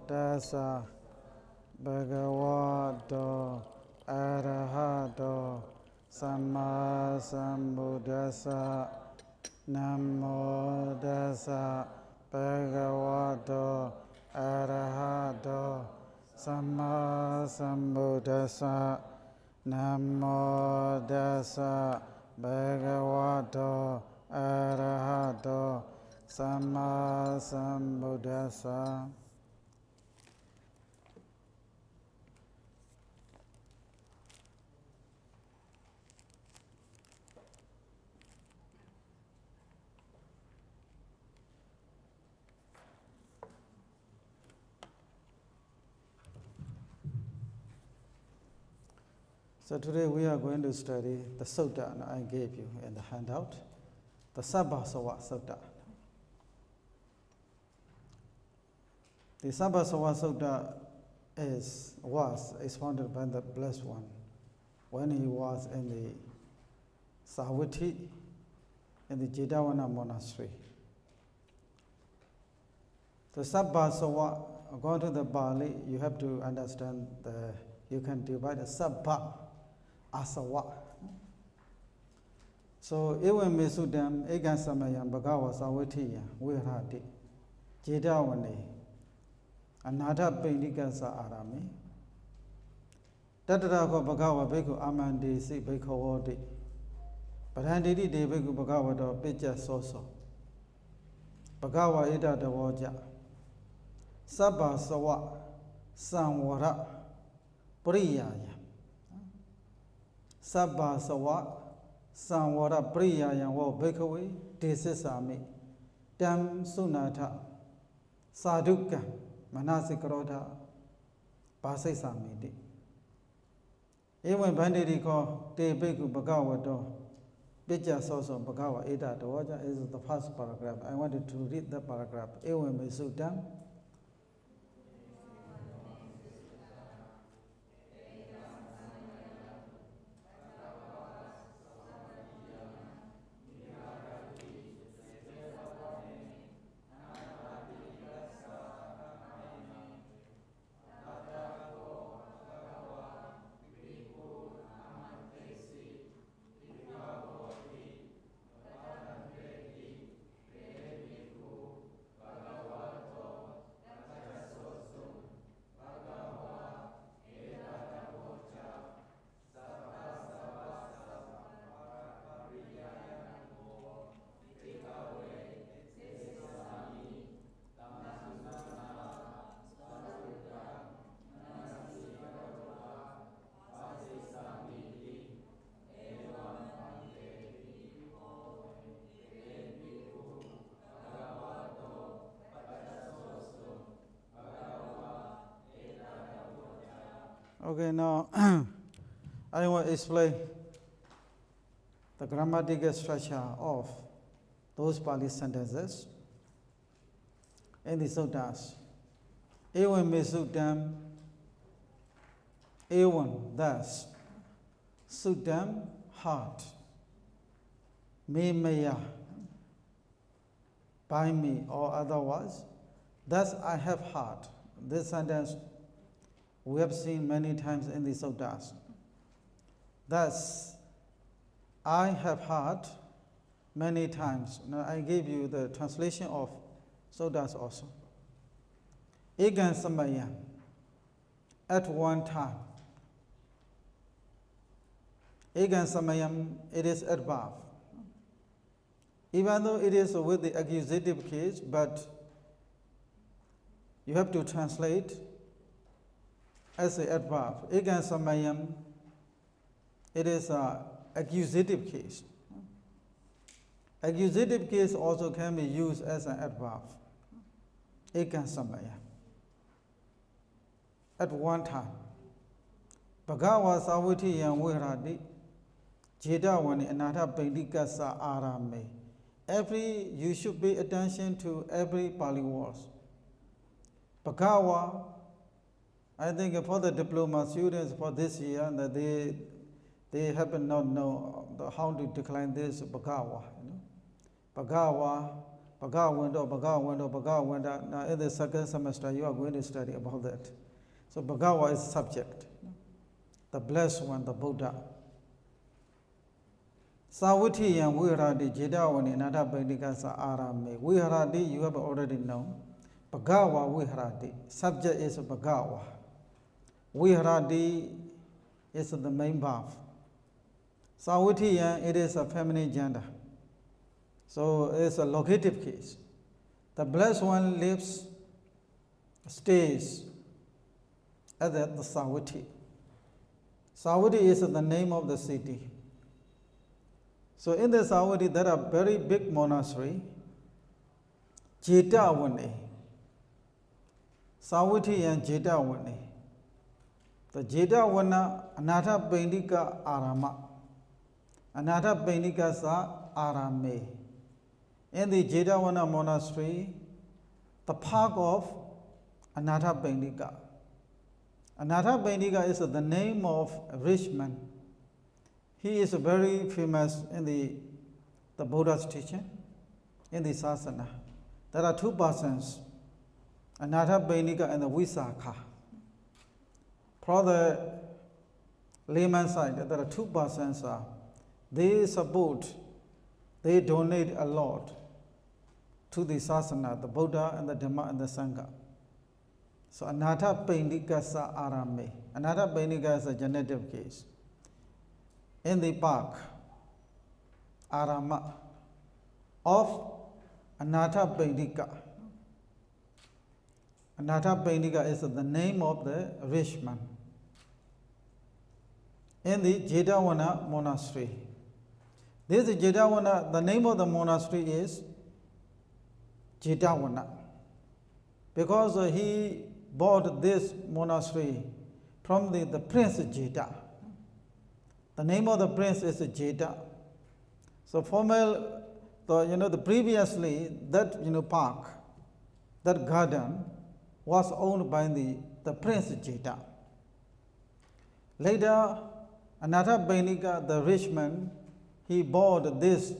tassa bhagavato arahato samma sambuddhassa. Namo tassa bhagavato arahato samma sambuddhassa. Namo tassa bhagavato arahato samma sambuddhassa. So today we are going to study the Sutta I gave you in the handout, the Sabbasava Sutta. The Sabbasava Sutta was expounded by the Blessed One when he was in the Savatthi, in the Jedavana monastery. The Sabbasava, according to the Bali, you have to understand you can divide the Sabbha Asawa. So, Ewan Mesudam, Egan Samayam, Bhagawa Savathiya, Virati, Jedavani, Anada Pendikasa Arami, Tatarako Bhagawa Beku Amandi, Si Bekawadi, Parandidi de Beku Bhagawa do Pija Soso, Bhagawa Ida de Waja, Sabba Sawa, Samwara, Priyaya. Sabba Sawa, Samwara Priyaya, Wo Bekaway, Desisami, Dam Sunata, Saduka, Manasikrota, Pasisami. Even Bandirico, De Beku Bhagawa do, Bija Soso Bhagawa Ida Doja is the first paragraph. I wanted to read the paragraph. Ewe Mesudam. Okay, now I will explain the grammatical structure of those Pali sentences in the suttas. Ewan Mesudam, Ewan, thus, Sudam, heart, Me Maya, by me, or otherwise, thus I have heart. This sentence we have seen many times in the suttas. Thus, I have heard many times. Now, I gave you the translation of suttas also. Egan Samayam, at one time. Egan Samayam, it is adverb. Even though it is with the accusative case, but you have to translate as an adverb. Egan Samayam, it is an accusative case. Accusative case also can be used as an adverb. Egan Samayam. At one time. Bhagawa Savatthi Yang Virati, Jedavani Anata Pendikasa Arame. You should pay attention to every Pali words. Bhagawa, I think for the diploma students for this year, that they happen not know how to decline this Bhagawa. Bhagawa, Bhagavad. Now in the second semester you are going to study about that. So Bhagawa is subject, the blessed one, the Buddha. Savati and Viradi Jedawani Nada Bendikasa Arame. Viradi you have already known. Bhagawa Viradi. Subject is Bhagawa. Viradi is the main verb. Savati it is a feminine gender. So it's a locative case. The blessed one lives, stays at the Savati. Savati is the name of the city. So in the Savati there are very big monastery, Jetavani. Savati and Jetavani. The Jetavana Anatha Bendika Arama. Anatha Bendika Sa Arame. In the Jetavana monastery, the park of Anatha Bendika. Anatha Bendika is the name of a rich man. He is very famous in the Buddha's teaching, in the Sasana. There are two persons, Anatha Bendika and the Visakha. From the layman side, there are two persons. They donate a lot to the Sasana, the Buddha and the Dhamma and the Sangha. So Anatha Bendika Sa Arame. Anatha Bendika is a genitive case. In the park, Arama, of Anatha Bendika. Anatha Bendika is the name of the rich man. In the Jetavana monastery. This is Jetavana, the name of the monastery is Jetavana. Because he bought this monastery from the prince Jeta. The name of the prince is Jeta. So previously that park, that garden was owned by the prince Jeta. Later, Anatha Bendika, the rich man, he bought this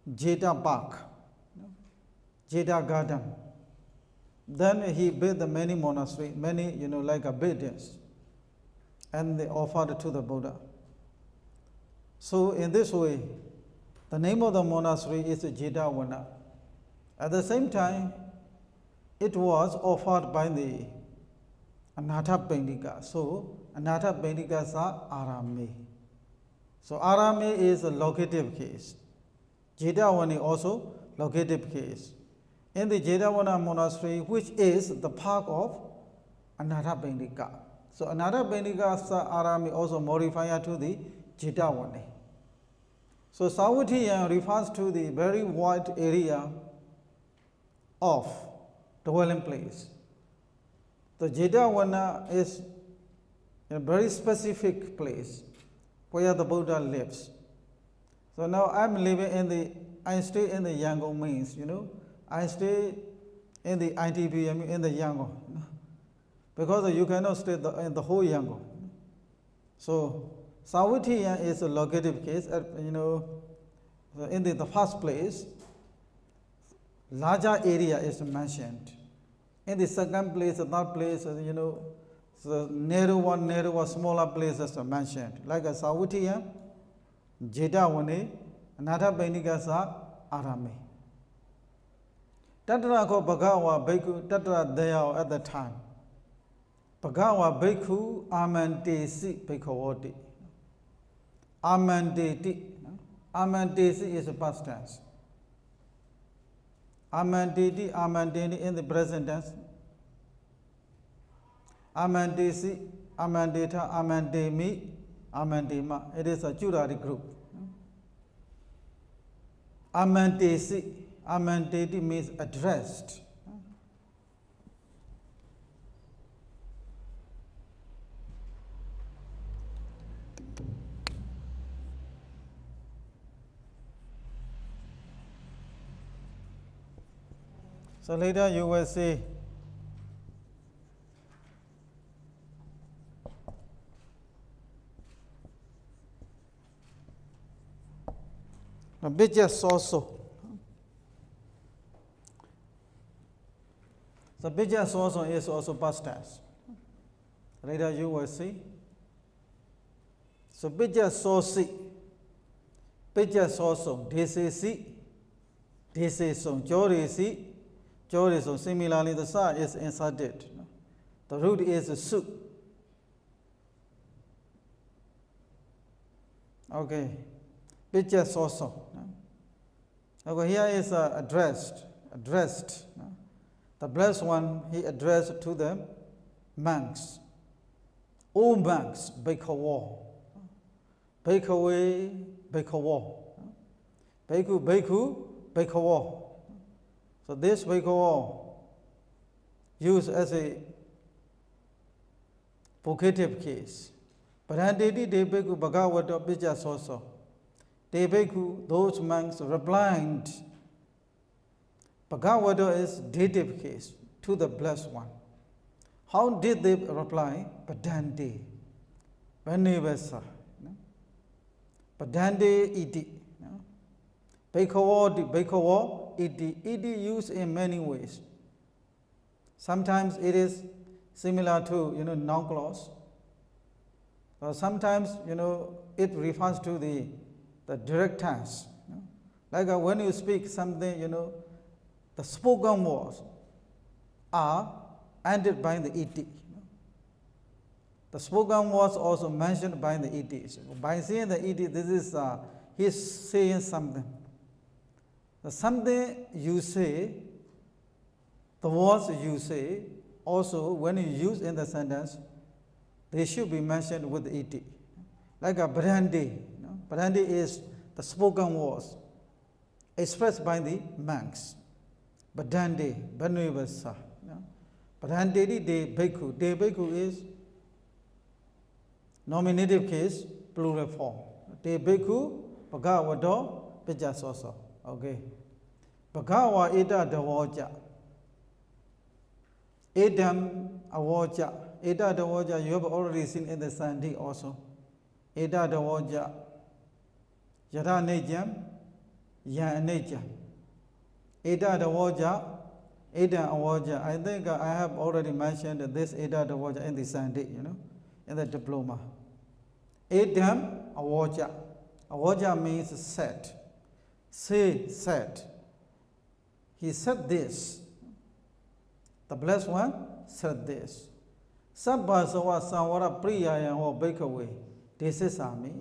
Jeta park, Jeta garden. Then he built many monasteries, many, like buildings, and they offered to the Buddha. So in this way, the name of the monastery is Jetavana. At the same time, it was offered by the Anatha Bendika. So Anatha Bendika Sa Arame. So Arame is a locative case. Jetavani also locative case. In the Jetavana monastery, which is the park of Anatha Bendika. So Anatha Bendika Sa Arame also modified to the Jetavani. So Savati refers to the very wide area of dwelling place. The Jetavana is a very specific place where the Buddha lives. So now I stay in the Yangon means, I stay in the ITBM in the Yangon. Because you cannot stay in the whole Yangon. So Savati is a locative case. In the first place, larger area is mentioned. In the second place, the third place, so narrower, smaller places are mentioned. Like a Savati, Jetavani, Anatha Bendika Sa Arame. Tatra ko Bhagawa Bhikkhu, Tatra Dayao at the time. Bhagawa Bhikkhu Amantesi Bhikkhavoti. Amanteti. Amantesi is a past tense. Amanteti, Amanteni in the present tense. Amantesi, Amanteta, Amantemi, Amantema. It is a jurari group. Amantesi, Amanteti means addressed. So later you will see a bit just also. The picture also is also past tense. Later you will see. So picture so see. Picture so this is see. This is so Jori see. Jori so similarly the sa is inserted. The root is su. Okay. Picture so. Okay, here is addressed. The blessed one he addressed to the monks. O monks, Bhikkhava. Bhikkhave, Bhikkhava. Bhikkhu, Bhikkhu, Bhikkhava. So this Bhikkhava used as a vocative case. Paranditi de Bhikkhu Bhagavata Picca Soso. De Bhikkhu, those monks replied. Bhagavata is dative case to the blessed one. How did they reply? Padante. Vanivasa. Padante iti. Bhikkhava iti. Iti used in many ways. Sometimes it is similar to noun clause. Or sometimes it refers to the direct tense. Like when you speak something, the spoken words are ended by the et. The spoken words also mentioned by the et. So by saying the et, this is he is saying something. The something you say, the words you say, also when you use in the sentence, they should be mentioned with et. Like a brandi. Brandi is the spoken words expressed by the monks. Badande, Banuvasa. Badande de Bhikkhu. De Bhikkhu is nominative case, plural form. De Bhikkhu, Bhagavata, Picca Soso. Okay. Bhagava Eda Davaja. Edam Avaja. Eda Davaja, you have already seen in the Sandhi also. Eda Davaja. Yada Nejam, Ya Nejam. Eda Davaja, Eda Avaja. I think I have already mentioned this Eda Davaja in the Sandhi, in the diploma. Edam Avaja. Avaja means said. Say, said. He said this. The blessed one said this. Sabba Sawa Samvara Priyaya or Bhikkhave. This is Ami.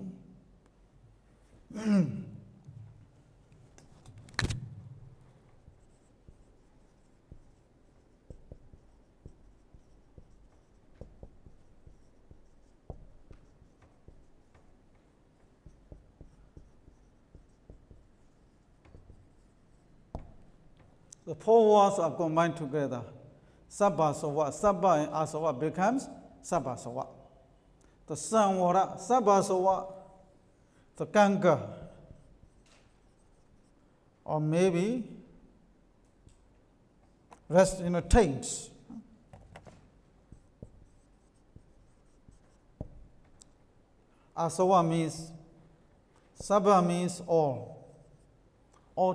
The four words are combined together. Sabba Sawa. Sabba and Asawa becomes Sabba Sawa. The Samvara, Sabba Sawa, the Kanka, or maybe rest taints. Asawa means, Sabba means all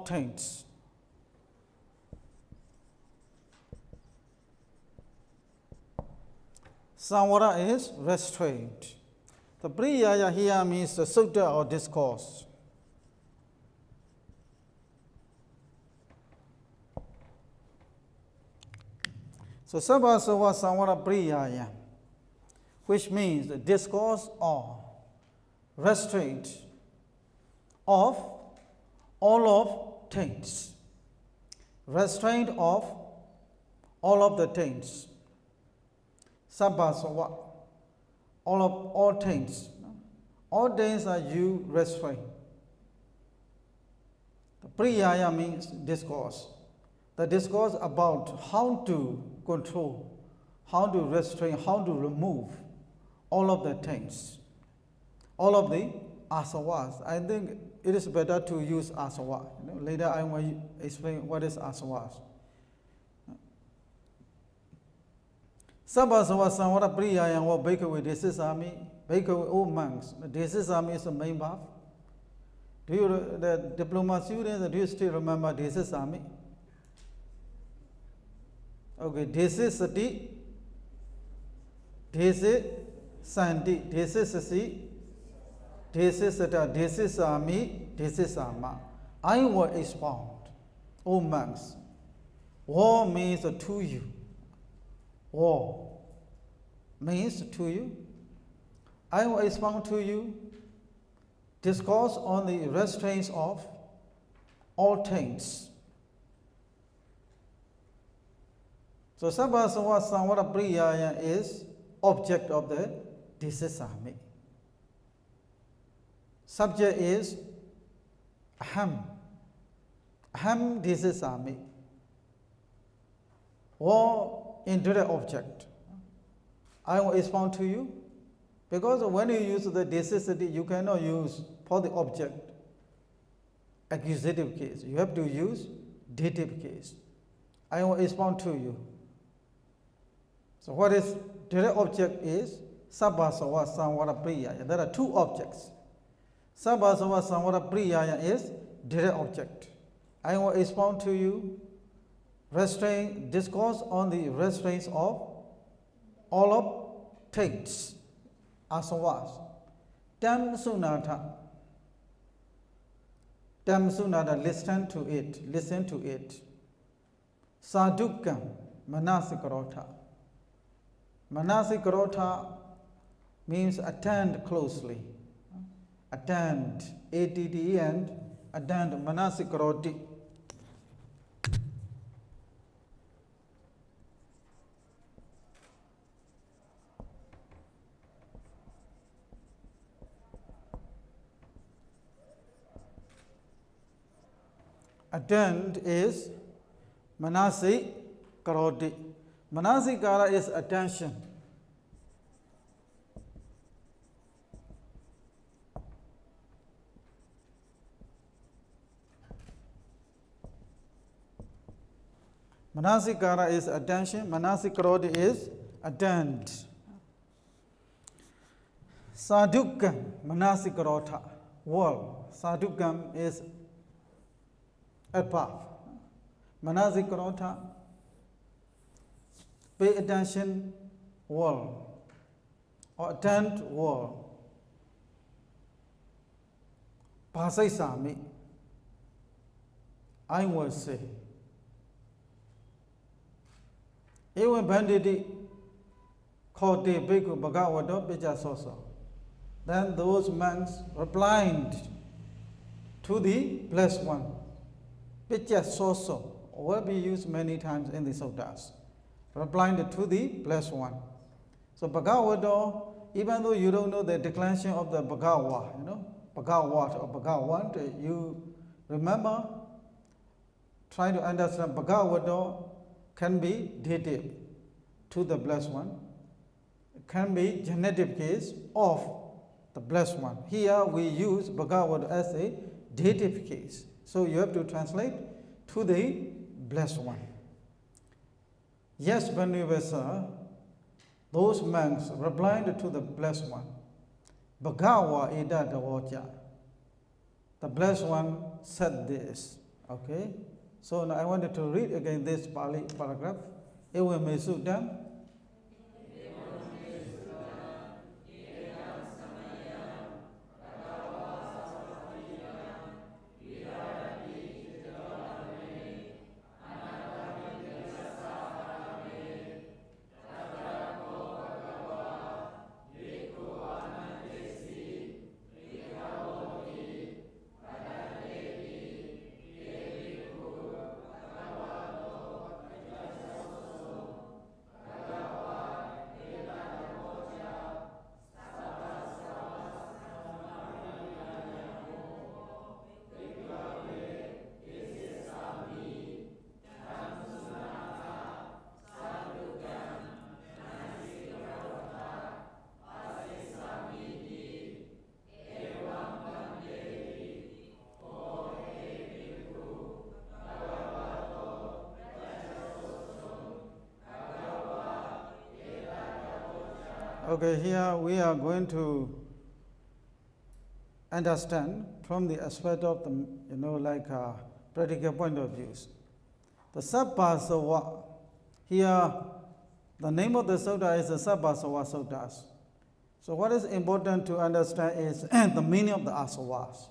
taints. Samvara is restraint. The Priyaya here means the Sutta or discourse. So Sabba Sawa Samvara Priyaya, which means the discourse or restraint of all of taints. Restraint of all of the taints. Sabba Sawa, all taints. All taints are you restrain. The Priyaya means discourse. The discourse about how to control, how to restrain, how to remove all of the taints, all of the asawas. I think it is better to use asawa. Later I will explain what is asawas. Sabba Sawa Samvara Priyaya or Bhikkhave Desisami, Bhikkhave, all monks. Desisami is the main verb. Do you, the diploma students, do you still remember Desisami? Okay, desi sati, desi santi, desi sasi, desi sata, desi sami, desi sama. I will expound, O monks. War means to you. War means to you. I will expound to you discourse on the restraints of all things. So Sabhasava Samvara Priyaya is object of the Disesami. Subject is Aham. Aham Disesami. Or indirect object. I will expound to you. Because when you use the necessity, you cannot use for the object accusative case. You have to use dative case. I will expound to you. So what is direct object is Sabbasava Samvara Priyaya. There are two objects. Sabbasava Samvara Priyaya is direct object. I will expound to you discourse on the restraints of all of things. Asavas. Tam Sunata. Tam Sunata, listen to it. Listen to it. Sadukam Manasikarota. Manasikarota means attend closely. Attend. ATD and attend Manasikaroti. Attend is Manasi Karoti. Manasikara is attention. Manasikara is attention. Manasikaroti is attend. Sadukam Manasikarota. World. Sadukam is a path. Manasikarota, pay attention, world, or attend world. Pasai Sami, I will say. Even Banditi called the Bhikkhu Bhagavata Pijasosa. Then those monks replied to the Blessed One. Pijasosa will be used many times in the Suttas. Replied to the Blessed One. So Bhagavata, even though you don't know the declension of the Bhagava, Bhagavat or Bhagavan, you remember, try to understand Bhagavata can be dative to the Blessed One. It can be genitive case of the Blessed One. Here we use Bhagavata as a dative case. So you have to translate to the Blessed One. Yes, Venerable, those monks replied to the Blessed One. Bhagava Eda Davaja. The Blessed One said this. Okay? So now I wanted to read again this Pali paragraph. Ewe me Sutta. Okay, here we are going to understand from the aspect of the, practical point of views. The Sabbasava, Here, the name of the sutta is the Sabbasawa Suttas. So what is important to understand is the meaning of the asavas.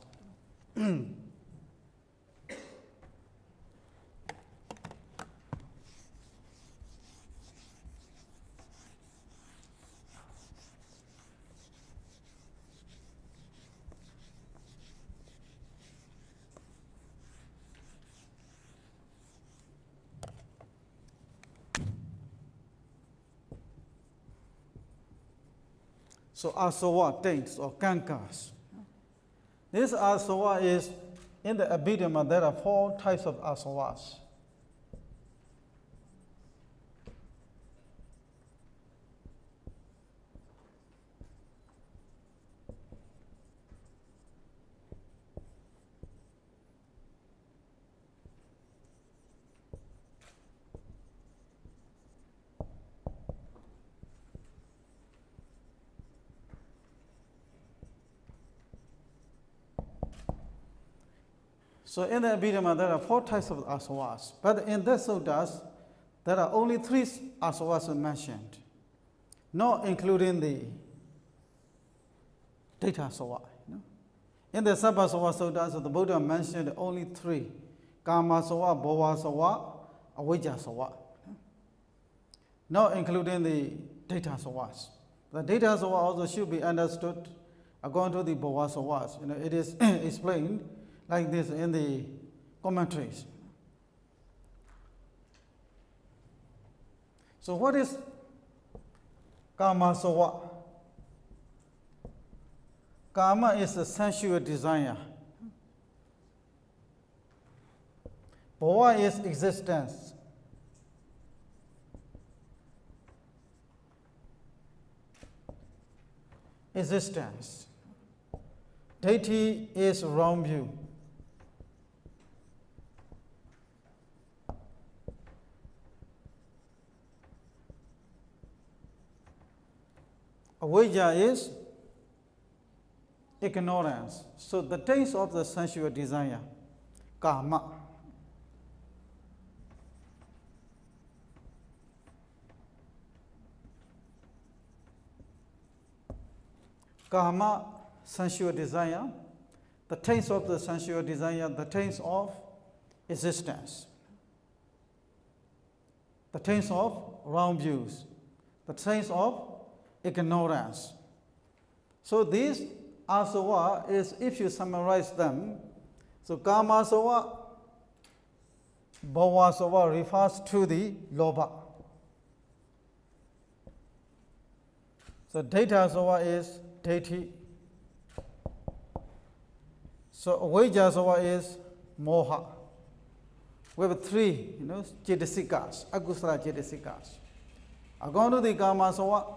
So asava, taints or kankas. This asava is, in the Abhidhamma, there are 4 types of asavas. So in the Abhidhamma, there are 4 types of asavas. But in the suttas, there are only 3 asavas mentioned, not including the data asava. In the Sabbasava suttas, the Buddha mentioned only 3: Kamasava, Bhavasava, Avijjasava, not including the data asavas. The data asava also should be understood according to the Bhavasavas. It is explained like this in the commentaries. So what is Kamasava? Kama is a sensual desire. Bhava is existence. Existence. Deity is wrong view. Avijja is ignorance. So the taste of the sensual desire, kama. Kama, sensual desire, the taste of the sensual desire, the taste of existence, the taste of wrong views, the taste of ignorance. So these asava is, if you summarize them, so kamasava, bhavasava refers to the lobha. So daitasava is deity. So avijjasava is moha. We have 3, cetasikas, akusala cetasikas. According to the kamasava,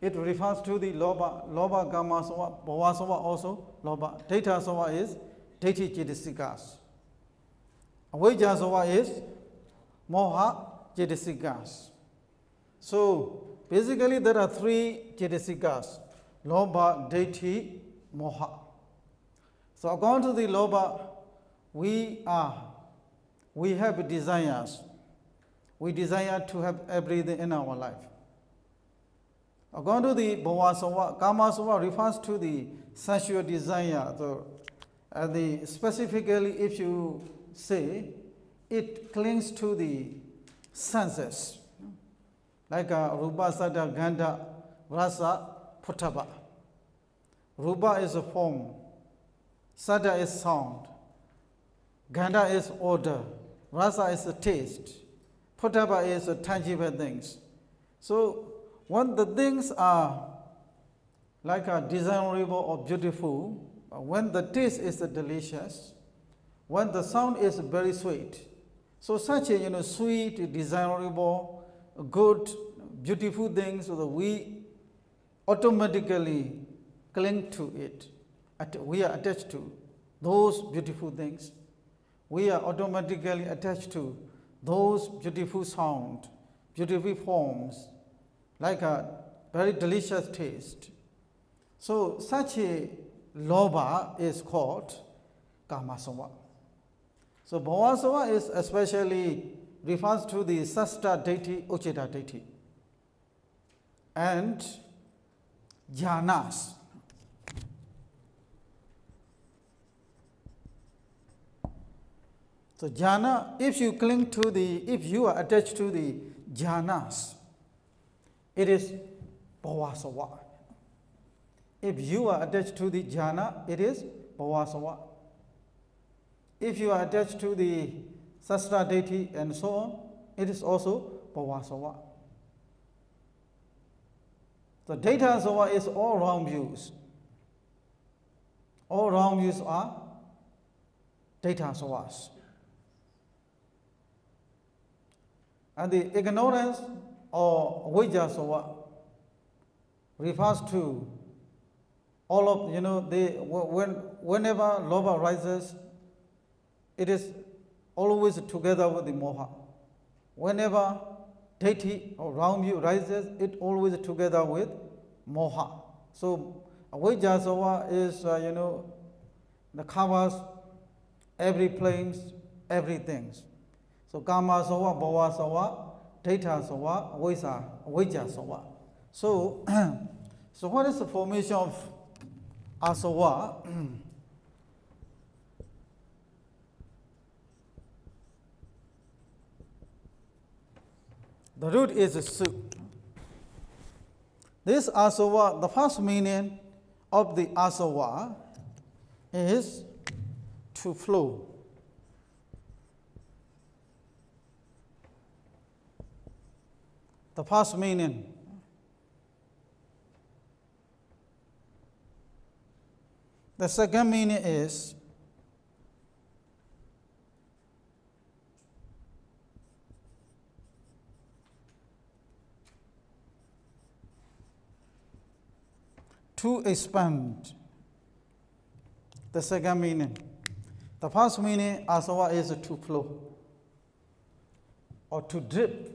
it refers to the lobha, kamasava, bhavasava also lobha. Daitasava is deity cetasikas. Avijjasava is moha cetasikas. So basically there are 3 cetasikas: lobha, deity, moha. So according to the lobha, we have desires. We desire to have everything in our life. According to the bhavasava, kamasava refers to the sensual desire. So, specifically, if you say, it clings to the senses, like rupa, saddha, gandha, rasa, pottabha. Rupa is a form, saddha is sound, gandha is odor, rasa is a taste, pottabha is a tangible things. So when the things are like desirable or beautiful, when the taste is delicious, when the sound is very sweet, so such a sweet, desirable, good, beautiful things, so that we automatically cling to it. We are attached to those beautiful things. We are automatically attached to those beautiful sound, beautiful forms, like a very delicious taste. So such a lobha is called kamasava. So bhavasava is especially refers to the Sasta deity, Uchita deity, and jhanas. So jhana, if you are attached to the jhanas, it is bhavasava. If you are attached to the jhana, it is bhavasava. If you are attached to the Sasta deity and so on, it is also bhavasava. So data asava is all round views. All round views are data asavas. And the ignorance or vijjasava refers to all of, whenever lobha rises, it is always together with the moha. Whenever deity or round view rises, it always together with moha. So vijjasava is, the covers every planes, everything. So kama sava, bhava sava, data sava, vijja sava. So, so what is the formation of asava? The root is su. This asava, the first meaning of the asava is to flow. The first meaning. The second meaning is to expand. The second meaning. The first meaning, asava, is to flow or to drip,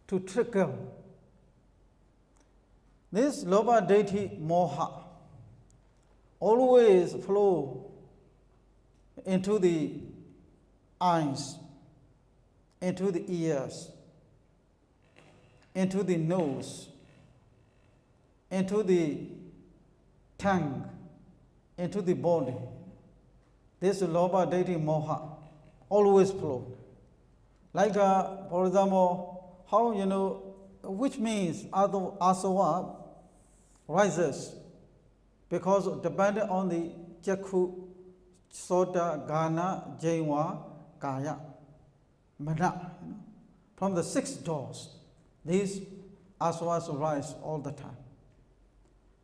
to trickle. This lobha deity moha always flow into the eyes, into the ears, into the nose, into the tongue, into the body. This lobha deity moha always flow. Like, for example, how, which means asava rises because depending on the chakhu, sota, gana, jaiva, kaya, mana. From the 6 doors, these asavas rise all the time.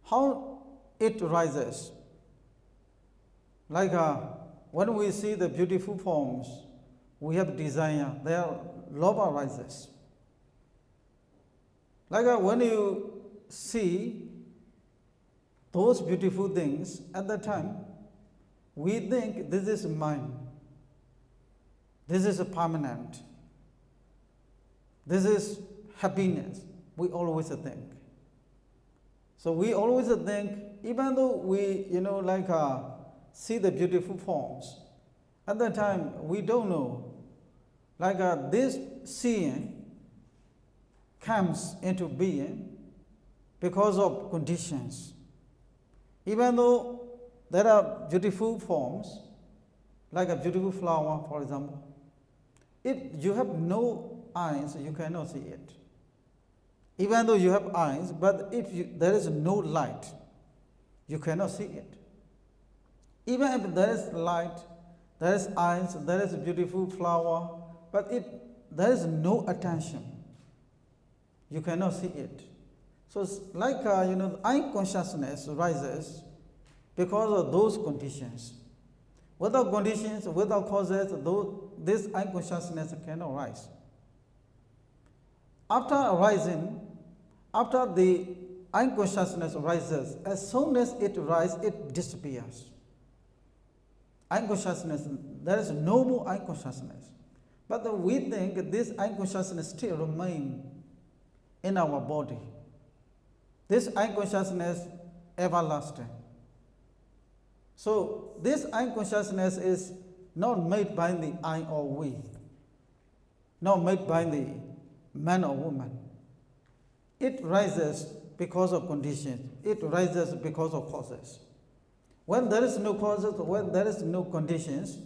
How it rises? Like when we see the beautiful forms, we have desire, their lobha rises. Like when you see those beautiful things, at that time, we think this is mine, this is permanent, this is happiness. We always think. So we always think, even though we, see the beautiful forms, at that time we don't know, this seeing comes into being because of conditions. Even though there are beautiful forms, like a beautiful flower, for example, if you have no eyes, you cannot see it. Even though you have eyes, but if there is no light, you cannot see it. Even if there is light, there is eyes, there is a beautiful flower, but if there is no attention, you cannot see it. So it's like, eye consciousness rises because of those conditions. Without conditions, without causes, this eye consciousness cannot rise. After arising, after the eye consciousness rises, as soon as it rises, it disappears. Eye consciousness, there is no more eye consciousness. But we think this eye consciousness still remains in our body. This eye consciousness everlasting. So this eye consciousness is not made by the I or we. not made by the man or woman. It rises because of conditions. It rises because of causes. When there is no causes, when there is no conditions,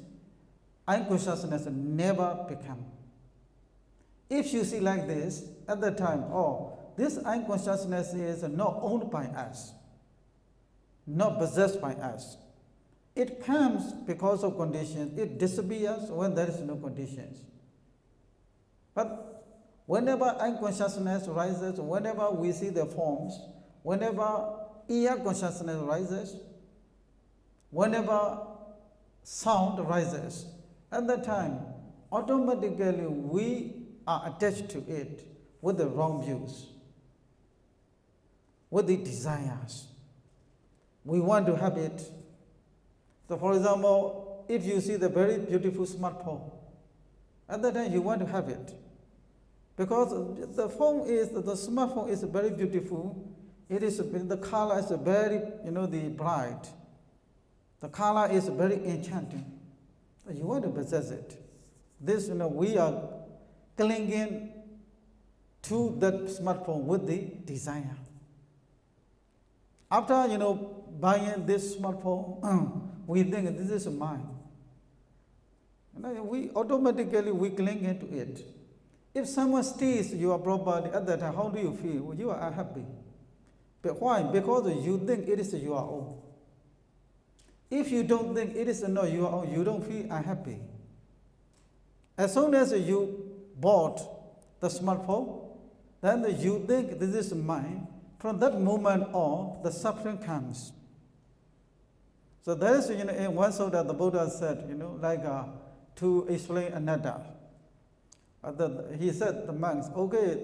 unconsciousness never become. If you see like this, at the time, oh, this unconsciousness is not owned by us, not possessed by us. It comes because of conditions. It disappears when there is no conditions. But whenever unconsciousness rises, whenever we see the forms, whenever ear consciousness rises, whenever sound rises, at that time, automatically we are attached to it with the wrong views, with the desires. We want to have it. So for example, if you see the very beautiful smartphone, at that time you want to have it. Because the smartphone is very beautiful. It is, the color is very, the bright. The color is very enchanting. So you want to possess it. This, we are clinging to that smartphone with the desire. After, buying this smartphone, we think this is mine. We automatically cling into it. If someone steals your property at that time, how do you feel? Well, you are unhappy. But why? Because you think it is your own. If you don't think it is not your own, you don't feel unhappy. As soon as you bought the smartphone, then you think this is mine. From that moment on, the suffering comes. So there is, in one Sutta, the Buddha said, to explain anatta. He said, the monks, okay,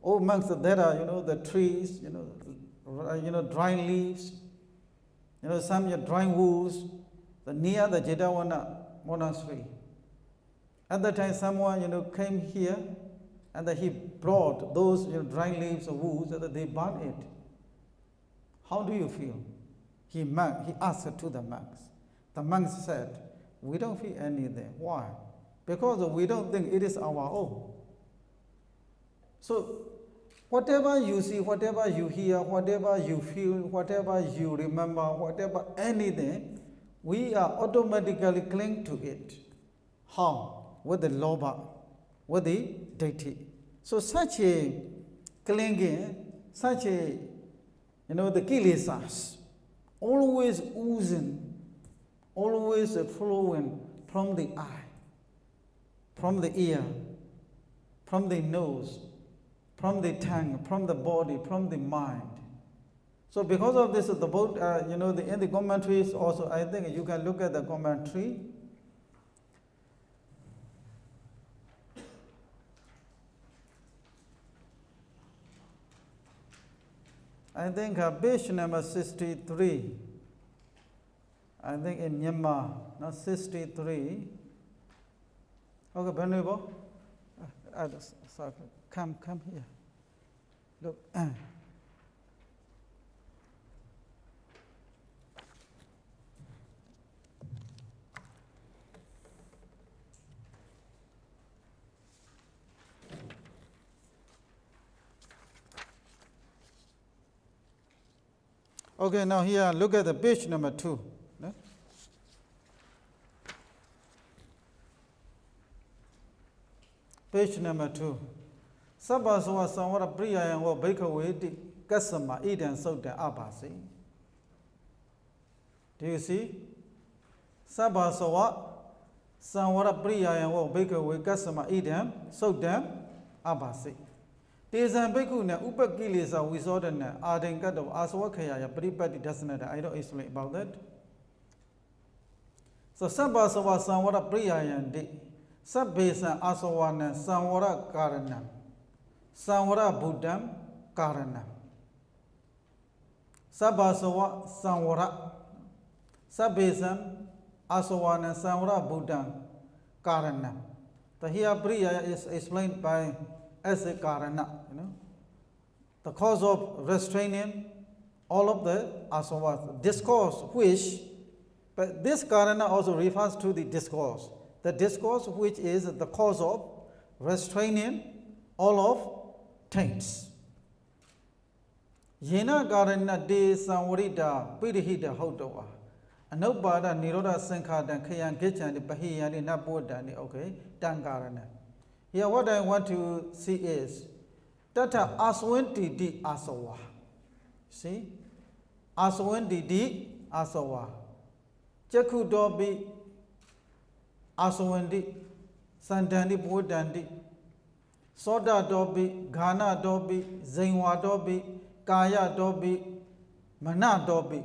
all monks, there are, the trees, drying leaves, some drying woods, near the Jedavana monastery. At that time, someone, came here, and he brought those drying leaves or woods, and they burned it. How do you feel? He asked to the monks. The monks said, we don't feel anything. Why? Because we don't think it is our own. So, whatever you see, whatever you hear, whatever you feel, whatever you remember, whatever anything, we are automatically cling to it. How? With the lobha, with the deity. So such a clinging, such a, the kilesas, always oozing, always flowing from the eye, from the ear, from the nose, from the tongue, from the body, from the mind. So because of this, the book, in the commentaries also, I think you can look at the commentary. I think page number 63. I think in Myanmar, not 63. Okay, Venerable, come here. Look. Okay, now here, look at the page number 2. Page number 2. Sabaswa Samvara Priya and Bhikkhave Kasama Idan Sutta Abhasi. Do you see? Sabaswa Samvara Priya and Bhikkhave Kasama Idan Sutta Abhasi. Tezan Bhikkhuna Upakilisa Wisodana Adenkado Aswakaya Pripati Dasanada. I don't explain about that. So Sabaswa Samvara Priya and Sabbesa Asawana Samvara Karanam. Samvara Buddham Karanam. Sabbasawa Samvara. Sabbesam Asawana Samvara Buddham Karanam. The here Priya is explained by as a Karana, the cause of restraining all of the asavas. Discourse which, but this Karana also refers to the discourse. The discourse which is the cause of restraining all of taints. Yena Garana de Sanwarita, Pidihita Hotoa. Anobada Niroda Sanka than Kayan Kitchen, the Pahian in Naboda, okay, Dangarana. Here, what I want to see is Tata Aswenti di Asawa. See? Aswenti di Asawa. Jaku Dobi Aswendi, Santandi Bodandi, Soda Dobi, Ghana Dobi, Zainwa Dobi, Kaya Dobi, Mana Dobi.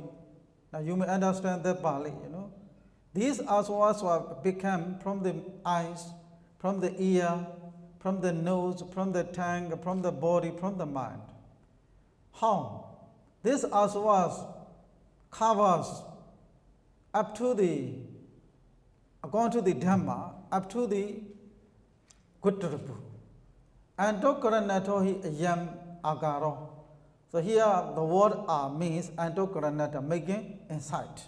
Now you may understand that Bali, you know. These aswas become from the eyes, from the ear, from the nose, from the tongue, from the body, from the mind. How? This aswas covers up to the, according to the Dhamma, up to the Gutrapu. And Dokkaranatohi Yam Agaro. So here the word means Antokkaranata, making insight.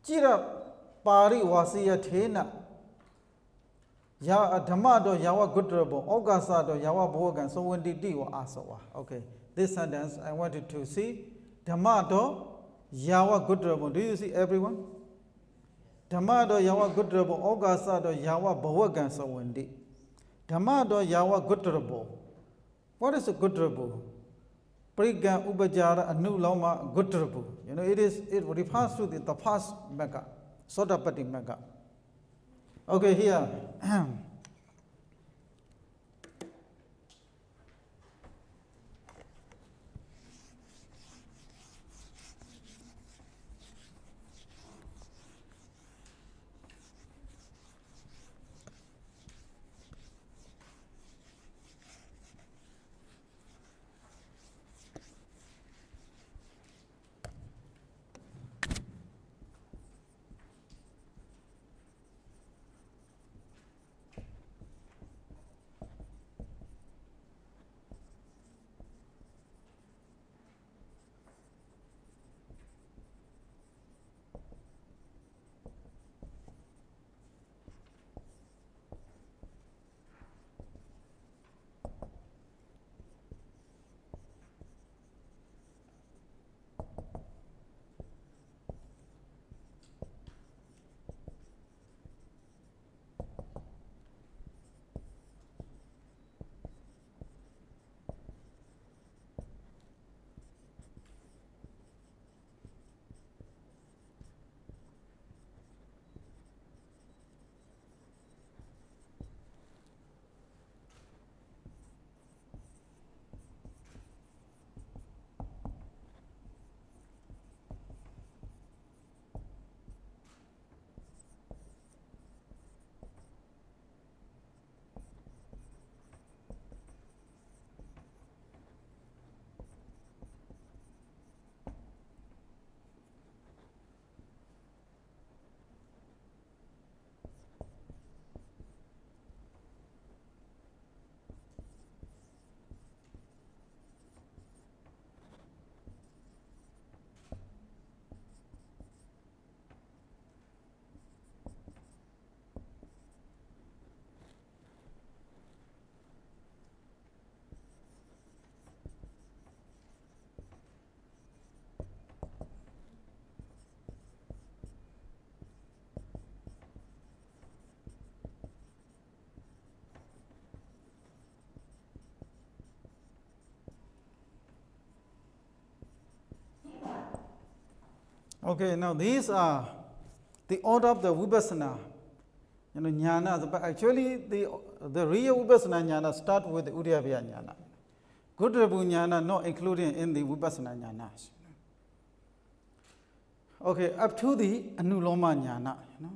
Chira Pari Wasiya Thena Ya Dhamado Yawa Gutrabu, Ogasado Yawa Bogan, so when did you asawa? Okay, this sentence I wanted to see. Dhamado Yawa Gutrabu. Do you see everyone? Dhamado Yawa Gutrabu, Ogasado Yawa Bogan, so when did Dhamado Yawa Gutrabu. What is a Gutrabu? Priga Ubajara Anu Loma Gutrabu. You know, it refers to the first mega, Sotapati mega. Okay, here. Okay, now these are the order of the Vipassana. You know, jnana, but actually the real Vipassana jnana start with the Uddiyabhya jnana. Gudrabhu jnana not included in the Vipassana jnanas. Okay, up to the Anuloma jnana, you know,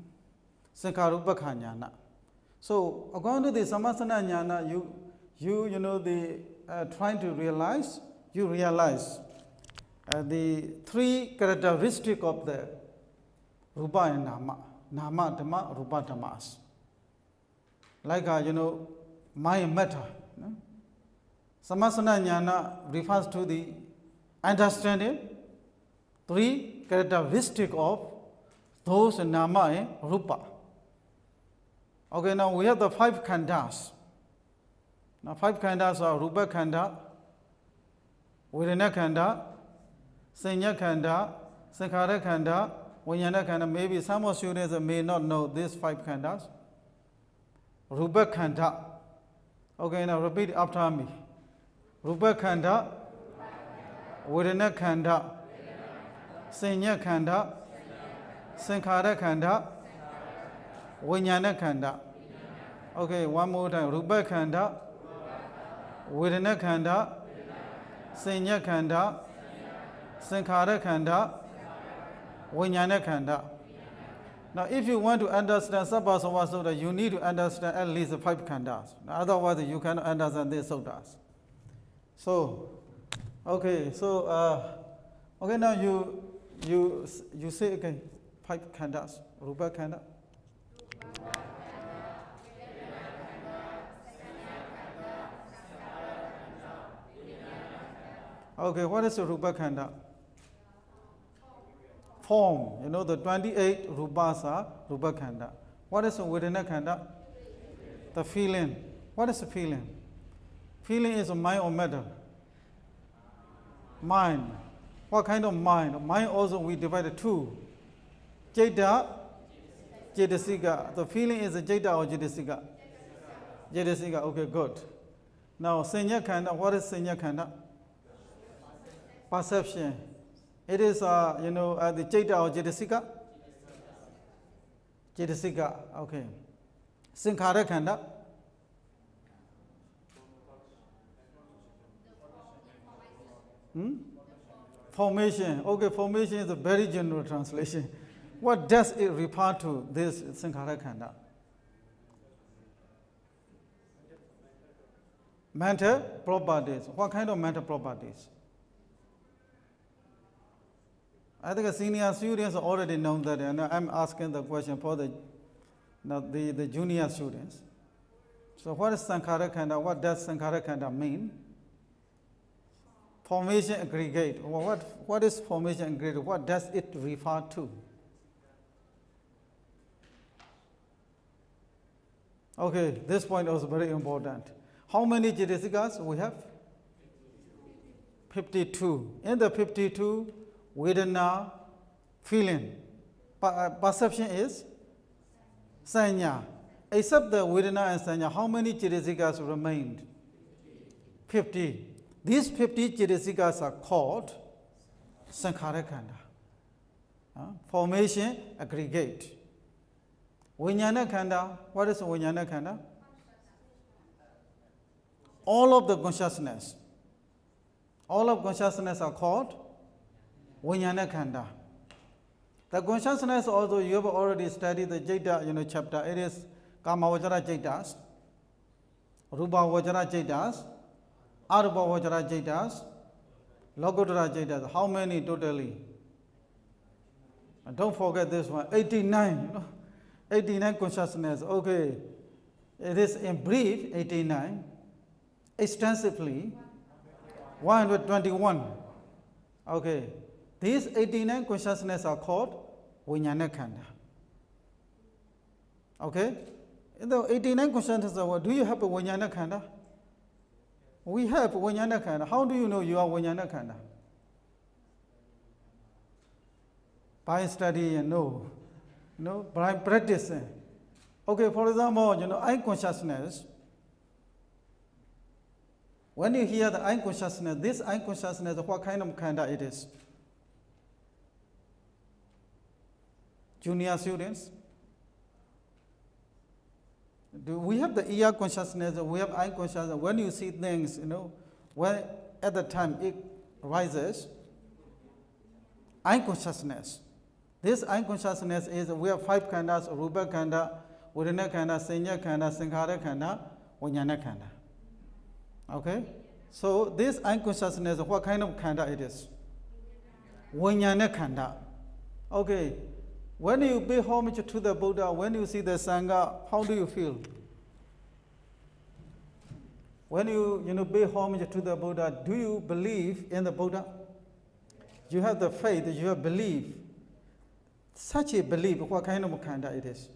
Sankarupakha jnana. So according to the Samasana jnana, you know, the trying to realize, you realize the three characteristics of the Rupa and Nama, Nama Dhamma, Rupa Dhammas. Like, you know, Maya matter. You know? Samasana jnana refers to the understanding three characteristics of those Nama and Rupa. Okay, now we have the 5 khandas. Now 5 khandas are Rupa Khanda, Vedana Khanda, Sanya Khanda, Sankhara Khanda, Vijnana Khanda. Maybe some of students may not know these 5 khandas. Rupa Khanda. Okay, now repeat after me. Rupa Khanda, Vedana Khanda, Sanya Khanda, Sankhara Khanda, Vijnana Khanda. Okay, one more time. Rupa Khanda, Vedana Khanda, Sanya Khanda, Sankhara Khanda, Vijnana Khanda. Now, if you want to understand Sabhasava Sutta, you need to understand at least 5 khandas. Otherwise, you cannot understand these suttas. So, okay, okay, now you say again 5 khandas. Rupa Khanda. Okay, what is a Rupa Khanda? Form. You know, the 28 Rupas are Rupa Khanda. What is a Vedana Khanda? The feeling. What is the feeling? Feeling is a mind or matter? Mind. What kind of mind? Mind also we divide it 2. Jeta, Jetasika. The feeling is a Jeta or Jetasika? Jetasika. Okay, good. Now, Sanya Khanda. What is Sanya Khanda? Perception. It is, the Jeta or Jetasika? Jetasika, okay. Sankhara Khanda? Formation. Okay, formation is a very general translation. What does it refer to, this Sankhara Khanda? Mental properties. What kind of mental properties? I think senior students already know that, and I'm asking the question for the junior students. So what is Sankhara Khanda? What does Sankhara Khanda mean? Formation aggregate. What is formation aggregate? What does it refer to? Okay, this point is very important. How many Jetasikas we have? 52. In the 52, Vedana, feeling. Perception is Sanya. Except the Vedana and Sanya, how many Jetasikas remained? 50. These 50 Jetasikas are called Sankhara Khanda. Formation aggregate. Vijnana Khanda. What is Vijnana Khanda? All of the consciousness. All of consciousness are called Vijnana Khanda. The consciousness also, you have already studied the Jeta, chapter. It is Kama Vajara Jetas, Rupa Vajara Jetas, Arupa Vajara Jetas, Logotra Jetas. How many totally? And don't forget this one, 89. 89 consciousness. Okay. It is in brief, 89. Extensively, 121. Okay. These 89 consciousness are called Vijnana Khanda. Okay? In the 89 consciousness, do you have a Vijnana Khanda? We have Vijnana Khanda. How do you know you are Vijnana Khanda? By studying, no, by practicing. Okay, for example, eye consciousness. When you hear the eye consciousness, this eye consciousness, what kind of khanda it is? Junior students? Do we have the ear consciousness, we have eye consciousness. When you see things, when at the time it rises, eye consciousness. This eye consciousness is, we have 5 khandas: Rupa Khanda, Vedana Khanda, Sanya Khanda, Sankhara Khanda, Vijnana Khanda. Okay? So this eye consciousness, what kind of khanda it is? Vijnana Khanda. Okay. When you pay homage to the Buddha, when you see the Sangha, how do you feel? When you pay homage to the Buddha, do you believe in the Buddha? You have the faith, you have belief. Such a belief, what kind of khanda it is?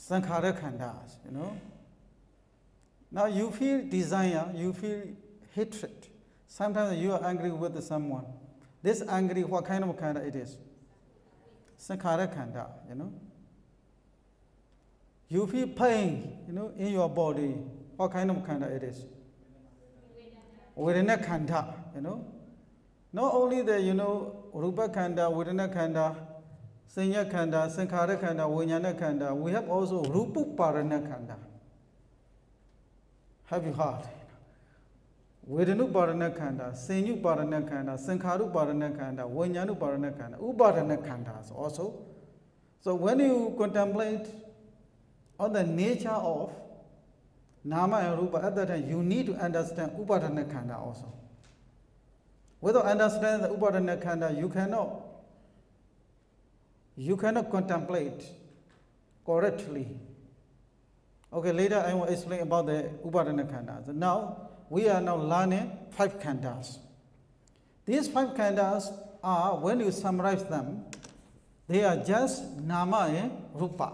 Sankhara khandas, Now you feel desire, you feel hatred. Sometimes you are angry with someone. This angry, what kind of khanda it is? Sankhara khanda, You feel pain, in your body. What kind of khanda it is? Vedana khanda, Not only the, Rupa khanda, Vedana khanda, Sanya khanda, Sankhara khanda, Vijnana khanda, we have also Rupa Parana khanda. Have you heard? Vedanu Parana khanda, Sanyu Parana khanda, Sankharu Parana khanda, Vijnanu Parana khanda, Uparana khandas also. So when you contemplate on the nature of Nama and Rupa, at that time you need to understand Uparana khanda also. Without understanding the Uparana khanda, you cannot contemplate correctly. Okay, later I will explain about the Uparana khandas. Now, we are now learning 5 khandas. These 5 khandas are, when you summarize them, they are just Nama and Rupa.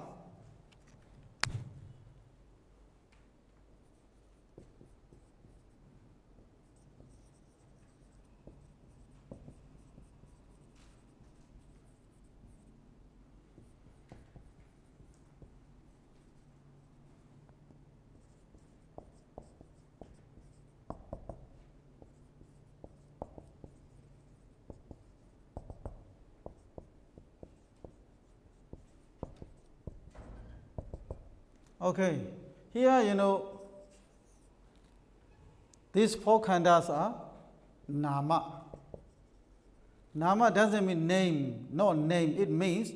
Okay, here these 4 khandas are Nama. Nama doesn't mean name, not name, it means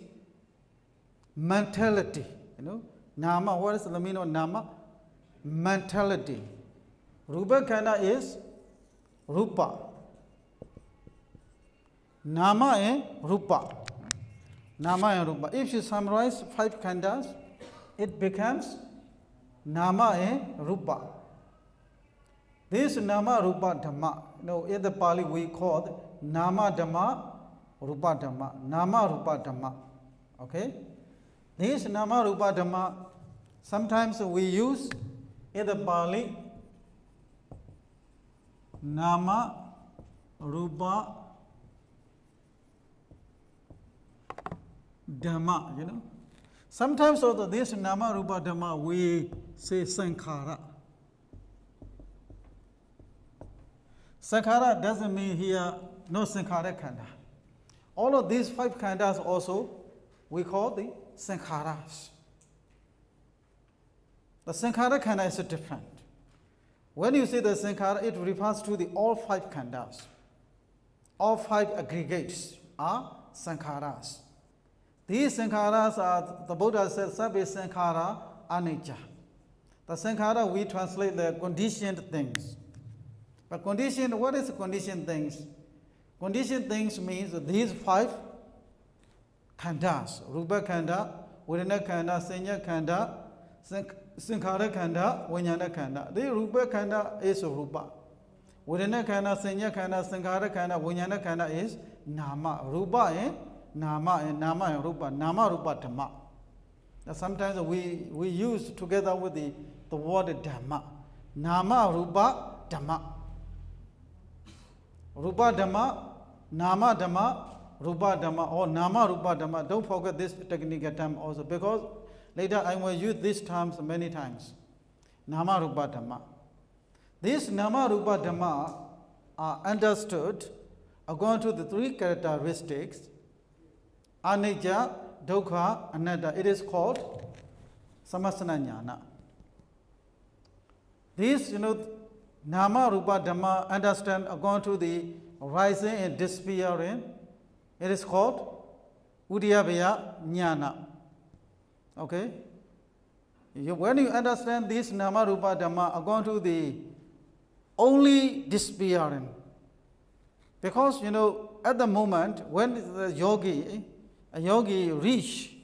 mentality. Nama, what is the meaning of Nama? Mentality. Rupa khanda is Rupa. Nama and Rupa. Nama and Rupa. If you summarize 5 khandas, it becomes Nama and Rupa. This Nama Rupa Dhamma, in the Pali we call Nama Dhamma, Rupa Dhamma. Nama Rupa Dhamma. Okay? This Nama Rupa Dhamma, sometimes we use in the Pali Nama Rupa Dhamma, Sometimes also this Nama Rupa Dhamma we say Sankhara. Sankhara doesn't mean here no Sankhara khanda. All of these 5 khandas also we call the Sankharas. The Sankhara khanda is different. When you say the Sankhara, it refers to all 5 khandas. All 5 aggregates are Sankharas. These Sankharas are, the Buddha said, Sabbe Sankhara Anicca. The Sankhara we translate the conditioned things. But conditioned, what is conditioned things? Conditioned things means these 5 khandas, Rupa khanda, Vedana khanda, Sanya khanda, Sankhara khanda, Vijnana khanda. The Rupa khanda is Rupa. Vedana khanda, Sanya khanda, Sankhara khanda, Vijnana khanda is Nama. Rupa and Nama and Rupa, Nama Rupa Dhamma. Now sometimes we use together with the word Dhamma. Nama Rupa Dhamma. Rupa Dhamma, Nama Dhamma, Rupa Dhamma, or Nama Rupa Dhamma. Don't forget this technical term also, because later I will use these terms many times. Nama Rupa Dhamma. These Nama Rupa Dhamma are understood according to the 3 characteristics. Anicca, Dukkha, Anatta. It is called Samasana Jnana. These, Nama Rupa Dhamma understand according to the rising and disappearing. It is called Udyabhaya Jnana. Okay? When you understand this Nama Rupa Dhamma according to the only disappearing, because, at the moment when the yogi reach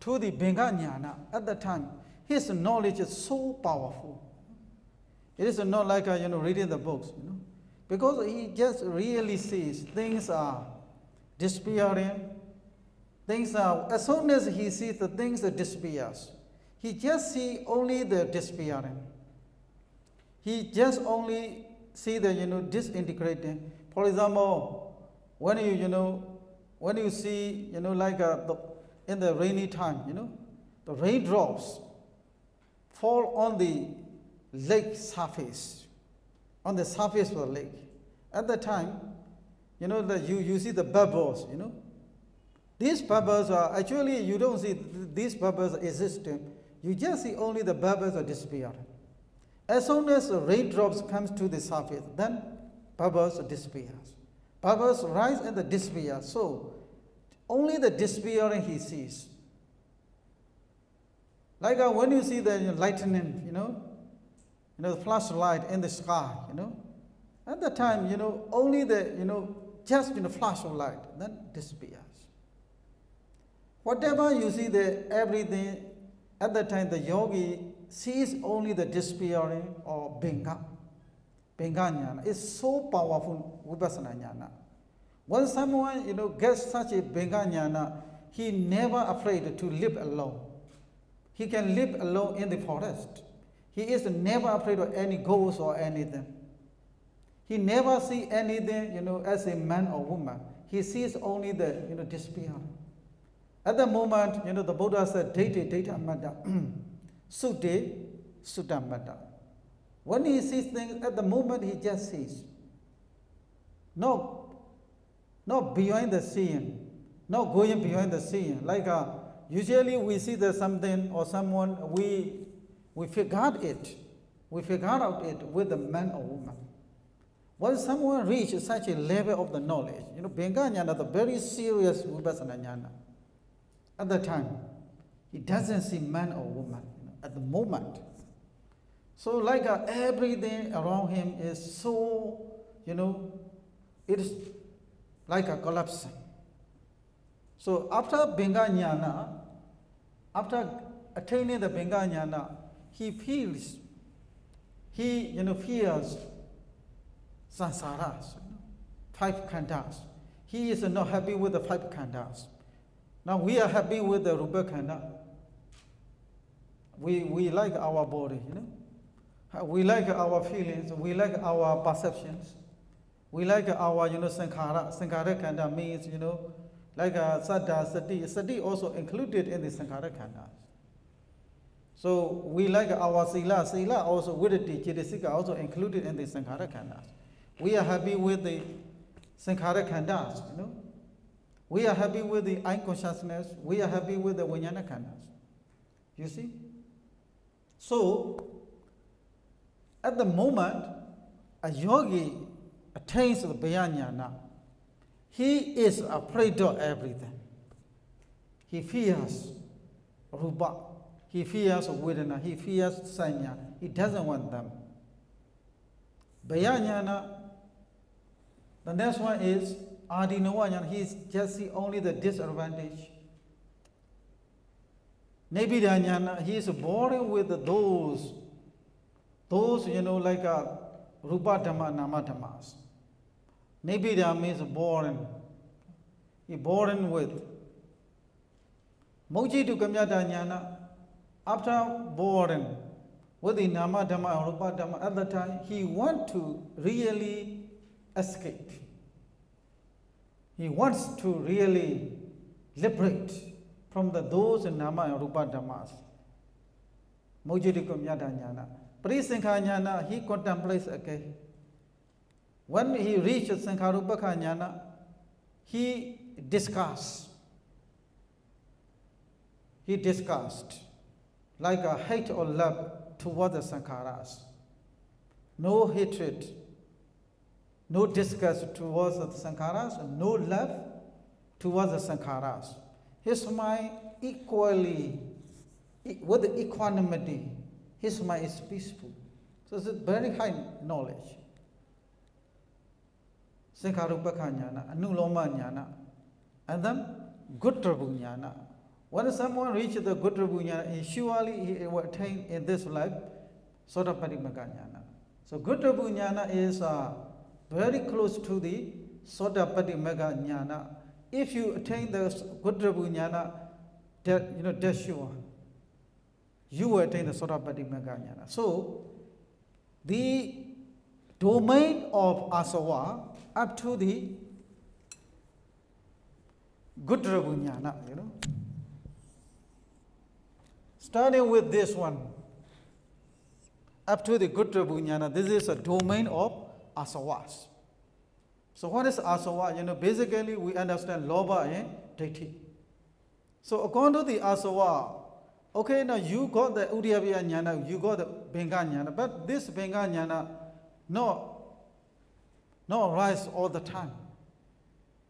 to the Bhanga Jnana, at that time, his knowledge is so powerful. It is not like, reading the books, because he just really sees things are disappearing. Things are, as soon as he sees the things that disappears, He just see only the disappearing. He just only see the, disintegrating. For example, when when you see, like in the rainy time, the raindrops fall on the lake surface, on the surface of the lake. At the time, you see the bubbles, These bubbles are, actually you don't see these bubbles existing. You just see only the bubbles are disappearing. As soon as the raindrops comes to the surface, then bubbles disappears. Bubbles rise and the disappear. So only the disappearing he sees. Like when you see the lightning, the flashlight in the sky, at the time, only the, just flash of light, then disappears. Whatever you see there, everything, at that time the yogi sees only the disappearing or binga. Binga jnana is so powerful vipassana jnana. When someone, gets such a binga jnana, he never afraid to live alone. He can live alone in the forest. He is never afraid of any ghost or anything. He never see anything, as a man or woman. He sees only the, disappearing. At the moment, the Buddha said, data mada, sute, sutta mada. When he sees things, at the moment he just sees. No, not behind the scene, not going behind the scene. Like usually we see there's something or someone, we forgot it. We forgot out it with the man or woman. When someone reaches such a level of the knowledge, Benga jnana, the very serious vipassana jnana, at the time, he doesn't see man or woman at the moment. So like everything around him is so, it is like a collapse. So after Benga jnana, after attaining the Benga jnana, he feels, fears sansaras, 5 khandhas. He is not happy with the 5 khandhas. Now we are happy with the rupa khanda. We like our body, We like our feelings. We like our perceptions. We like our, sankhara. Sankhara khanda means, like saddha, sati. Sati also included in the sankhara khanda. So we like our sila. Sila also, viddhiti, citisika also included in the sankhara khanda. We are happy with the sankhara khandas, We are happy with the eye consciousness. We are happy with the vijnana khandas. You see? So, at the moment, a yogi attains the jnana, he is afraid of everything. He fears rupa. He fears vedana. He fears sanya. He doesn't want them. Jnana, the next one is Adinavajnana. He just see only the disadvantage. Nibbidajnana, he is boring with those like rupa dhamma, nama dhammas. Nibbida means boring. He boring with. Mojitu kamyata jnana, after boring with the nama dhamma or rupa dhamma, at the time he want to really escape. He wants to really liberate from those nama and rupa dhammas. Mojitikum yada jnana. Pri-sankha jnana, he contemplates again. When he reaches sankharupaka jnana, he discussed. He discussed like a hate or love toward the sankharas. No hatred. No disgust towards the sankharas, no love towards the sankharas. His mind equally, with equanimity, his mind is peaceful. So it's a very high knowledge. Sankharupaka jnana, anuloma jnana, and then Gutrabu jnana. When someone reaches the Gutrabu jnana, surely he will attain in this life Sotapadimaka jnana. So Gutrabu jnana is very close to the Sotapadimaka jnana. If you attain the Gutrabu jnana, that's sure. you will attain the Sotapaddi Jnana. So, the domain of asava up to the Gudrabu Jnana, Starting with this one, up to the Gudrabu Jnana, this is a domain of asavas. So what is asava? Basically we understand lobha and ditthi. So according to the asava, okay, now you got the Uddiyabhya Jnana, you got the Bhenga Jnana, but this Bhenga Jnana no rise all the time,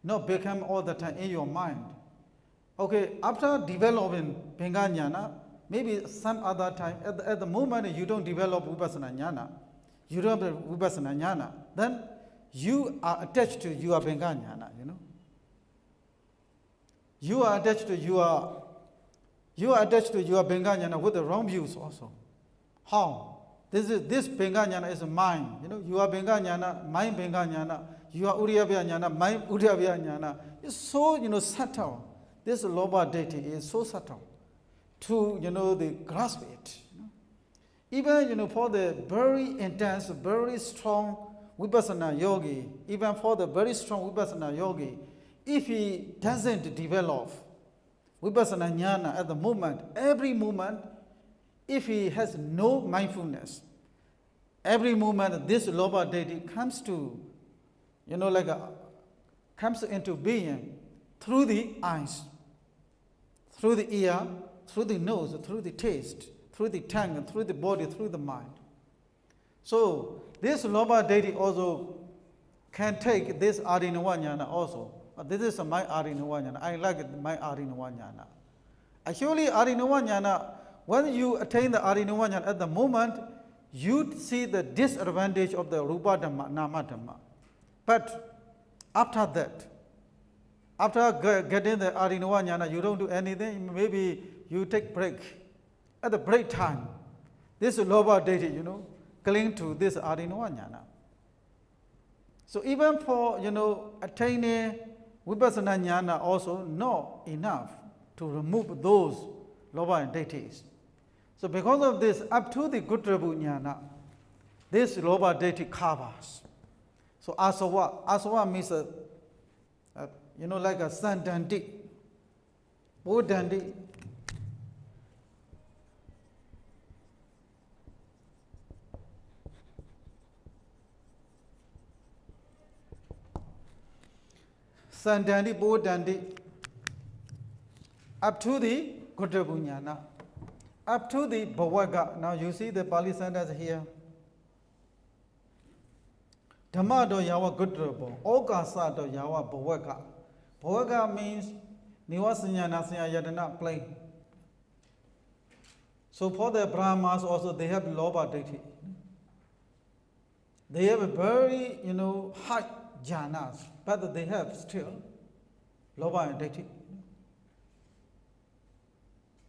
no become all the time in your mind. Okay, after developing Bhenga Jnana, maybe some other time, at the moment you don't develop Vipassana Jnana, you don't have Vipassana Jnana, then you are attached to your Bhenga Jnana, You are attached to your Bhenga Jnana with the wrong views also. How? This Bhenga Jnana is mine. Your Bhenga Jnana, my Bhenga Jnana, your Uddiyabhya Jnana, my Uddiyabhya Jnana. It's so subtle. This lobha deity is so subtle to the grasp it. Even for the very intense, very strong Vipassana yogi, even for the very strong Vipassana yogi, if he doesn't develop Vipassana Jnana at the moment, every moment, if he has no mindfulness, every moment this lobha deity comes to, comes into being through the eyes, through the ear, through the nose, through the taste, through the tongue, through the body, through the mind. So this lobha deity also can take this Adinava Jnana also. This is my Adinava Jnana. I like my Adinava Jnana. Actually, Adinava Jnana, when you attain the Adinava Jnana, at the moment, you see the disadvantage of the Rupa Dhamma, Nama Dhamma. But after that, after getting the Adinava Jnana, you don't do anything. Maybe you take break. At the break time, this lobha deity, cling to this Adinava Jnana. So even for, attaining Vipassana Jnana also not enough to remove those lobha and deities. So because of this, up to the Gudrabu Jnana, this lobha deity covers. So asava means like a sandandi, bodandi. Sandandi, bodandi, up to the Gudrabu Jnana, up to the Bhavaga. Now you see the Pali sentence here. Dhamma do yawa Gudrabu, Okasa do yawa Bhavaga. Bhavaga means Nivasanya Nasanya Yadana plane. So for the Brahmas also they have lobha deity. They have a very high jhanas, but they have still lobha and deity.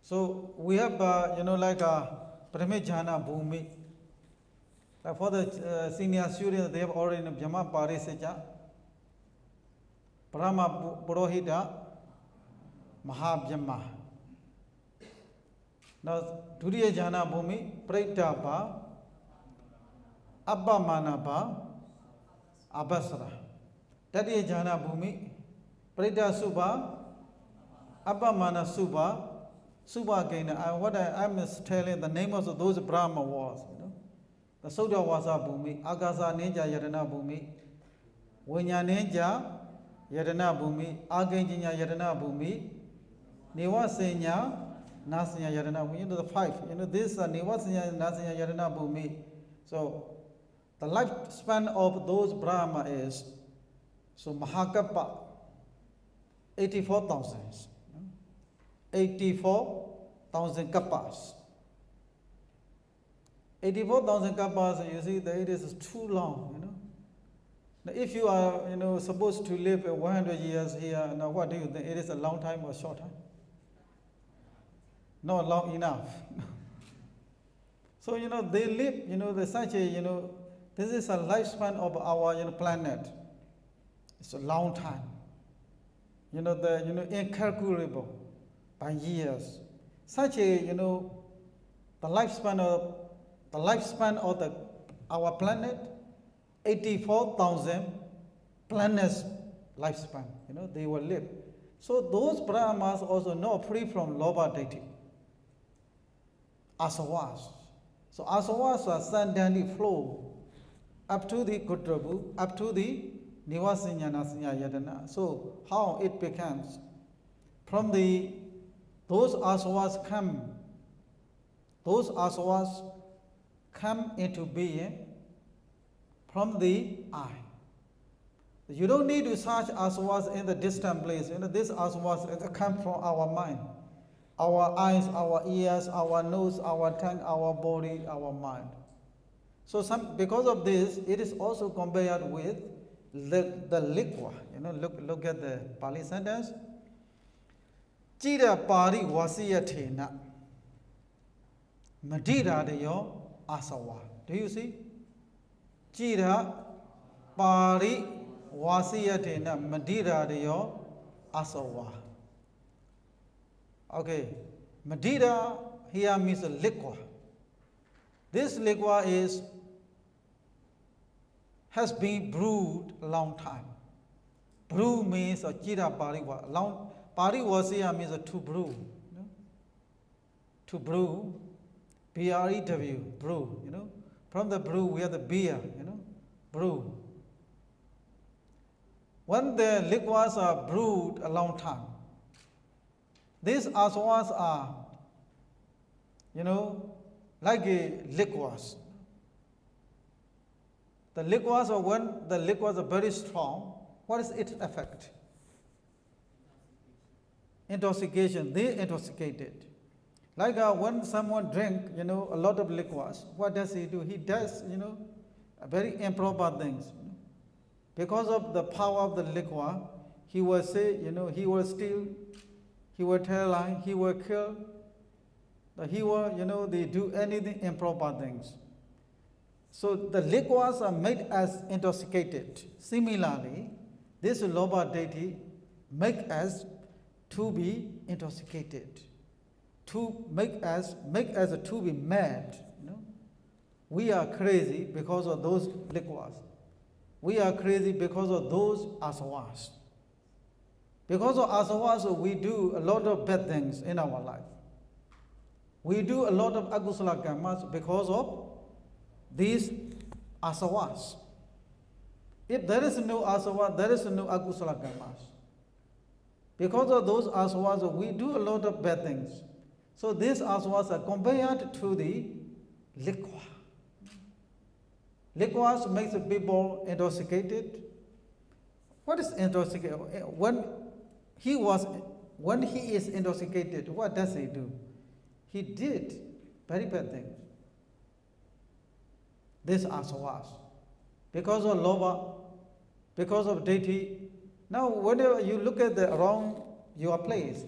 So we have like a Pramejhana Bhumi. Like for the senior students, they have already Bhyama Pariseja, Brahma Purohita, Mahabhyama. Now, Duriya Jhana Bhumi, Praitapa, Abba Manapa, Abasra. Tadiya Jhana Bhumi, Praita Subha, Abba Mana Subha, Subha Gaina. What I'm telling the name of those Brahma was. The Sutta Vasa Bhumi, Agasa Ninja Yadana Bhumi, Vinya Ninja Yadana Bhumi, Agenjinya Yadana Bhumi, Nivasenya, Nasanya Yadana Bhumi. The five. This Nivasenya, Nasanya Yadana Bhumi. So the lifespan of those Brahma is so Mahakapa 84,000. 84,000 kappas. 84,000 kappas, you see, it is too long, Now, if you are, supposed to live 100 years here, now what do you think? It is a long time or short time? Not long enough. So, they live, there's such a, this is a lifespan of our, planet. It's a long time. Incalculable by years. Such a, The lifespan of our planet, 84,000 planets lifespan. They will live. So those Brahmas also know free from lobha deity. Asavas. So asavas are suddenly flow up to the Kudrabu, up to the Nivasinyana Yadana. So how it becomes? From those asavas come into being from the eye. You don't need to search asavas in the distant place. This asavas come from our mind, our eyes, our ears, our nose, our tongue, our body, our mind. So because of this, it is also compared with the liquor. Look at the Pali sentence. Chira pari wasiyatena madira deyo asawa. Do you see? Chira pari wasiyatena madira deyo asawa. Okay, madira here means a liquor. This liquor has been brewed a long time. Brew means a chira pariwa. Pariwasiya means to brew. To brew, B-R-E-W, brew. From the brew we have the beer. Brew. When the liquors are brewed a long time, these asavas are, like liquors. The liquors are when the liquors are very strong. What is its effect? Intoxication. They intoxicated. Like when someone drink, a lot of liquors, what does he do? He does, very improper things. Because of the power of the liquor, he will say, he will steal, he will tell lie, he will kill, he will, they do anything improper things. So the liquors are made as intoxicated. Similarly, this lobha deity make us to be intoxicated, to make us to be mad. We are crazy because of those liquors. We are crazy because of those asavas. Because of asavas, we do a lot of bad things in our life. We do a lot of agusala karmas because of these asavas. If there is no asava, there is no agusala karmas. Because of those asavas, we do a lot of bad things. So these asavas are compared to the liquor. Liquors makes people intoxicated. What is intoxicated? When he is intoxicated, what does he do? He did very bad things. These asavas. Because of lobha, because of deity. Now, whenever you look at around your place,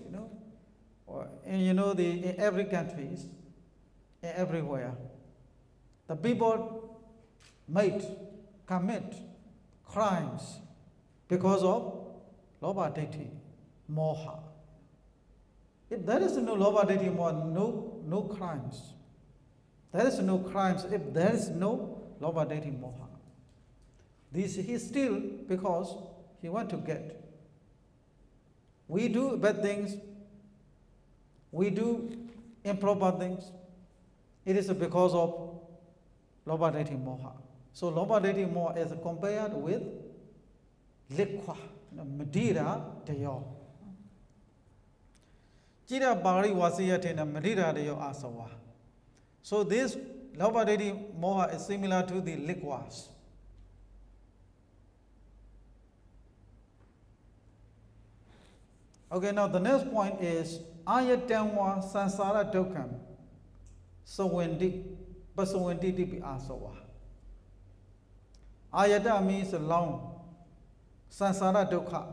in every country, everywhere, the people commit crimes because of lobha deity, moha. If there is no lobha deity, no crimes. There is no crimes if there is no lobha deity, moha. This he still because he want to get. We do bad things. We do improper things. It is because of lobha deity, moha. So lobha deity, moha is compared with liquor, madira deyo. Chira bari wasiyatena madira deyo asawa. So this lobha deity, moha is similar to the liquors. Okay, now the next point is ayatanwa sansara dukkam sawendi basawenti tipi asawa. Ayata means long. Sansara dukkha.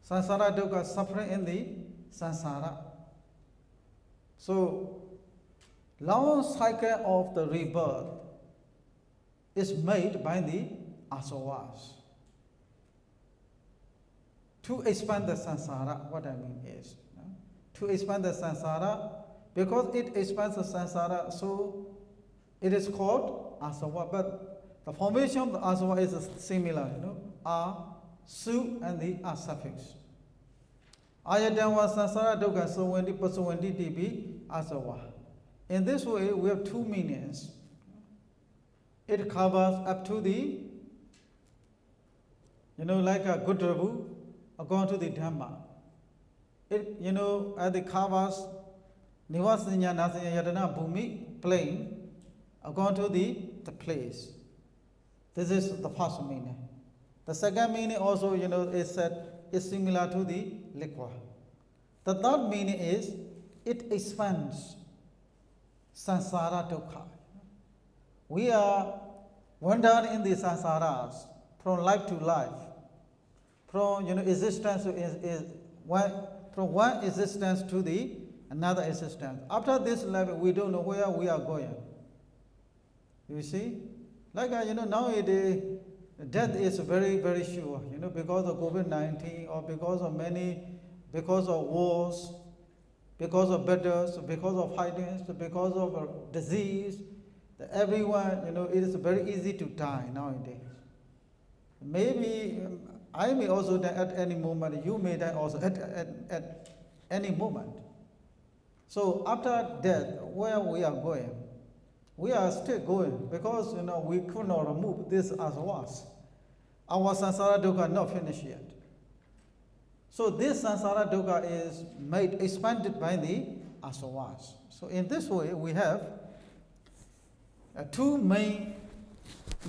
Sansara dukkha, suffering in the sansara. So long cycle of the rebirth is made by the asavas. To expand the sansara, what I mean is, to expand the sansara, because it expands the samsara, so it is called asava. But the formation of the asava is similar, a, su, and the a suffix. Ayatanwa samsara dukkha sawandi pasawandi tibi asava. In this way, we have two meanings. It covers up to the, like a good rabu, according to the Dhamma. It, at the covers, Nivasanya Nasanya Yadana Bhumi, plain, according to the place. This is the first meaning. The second meaning also, is said, is similar to the liquor. The third meaning is, it expands samsara dukkha. We are wandering in the samsaras from life to life, from existence to from one existence to the another existence. After this level, we don't know where we are going. You see, like nowadays, death is very, very sure. Because of COVID-19 or because of wars, because of battles, because of fightings, because of disease. Everyone, it is very easy to die nowadays. Maybe I may also die at any moment. You may die also at any moment. So after death, where we are going? We are still going because we could not remove this as was. Our samsara dukkha not finished yet. So this samsara dukkha is expanded by the asavas. So in this way, we have two main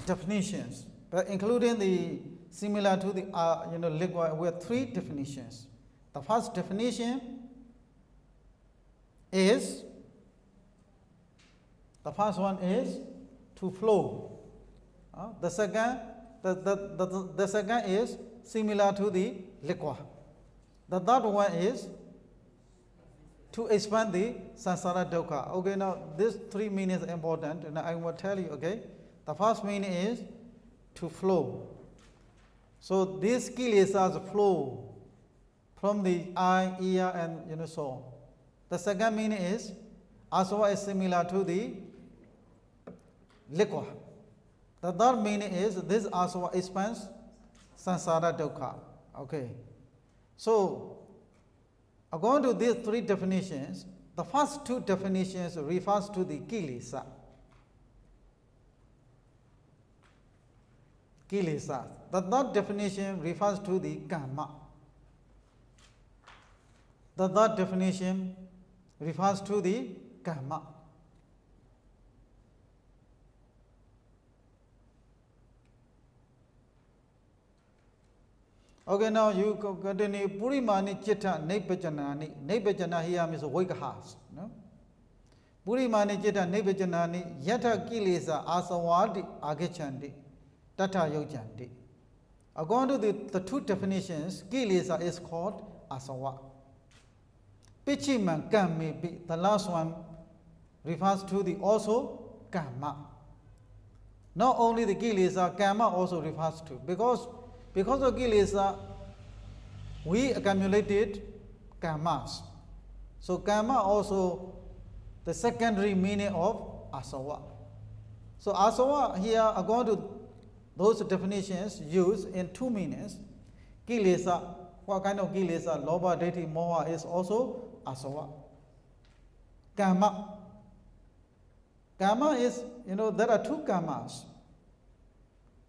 definitions, but including the similar to the liquid, we have three definitions. The first definition is, the first one is to flow. The second is similar to the liquid. The third one is to expand the samsara dukkha. Okay, now these three meanings are important, and I will tell you, okay. The first meaning is to flow. So these kilesas flow from the eye, ear, and so on. The second meaning is asava is similar to the liquid. The third meaning is this asava expands samsara dukkha. Okay. So according to these three definitions, the first two definitions refers to the kilesa. Kilesa. The third definition refers to the karma. The third definition refers to the karma. Okay, now you continue. Purimani chitta nepajanani. Nepajana here means wakahas. No? Purimani chitta nepajanani yata kilesa asawadi agechandi tata yojandi. According to the two definitions, kilesa is called asawa. Pichiman may be the last one refers to the also karma. Not only the kilesa, karma also refers to, because of kilesa, we accumulated karmas. So karma also the secondary meaning of asava. So asava here, according to those definitions, used in two meanings. Kilesa, what kind of kilesa? Lobha, Deti, Moha is also asava. Karma. Karma is, there are two karmas.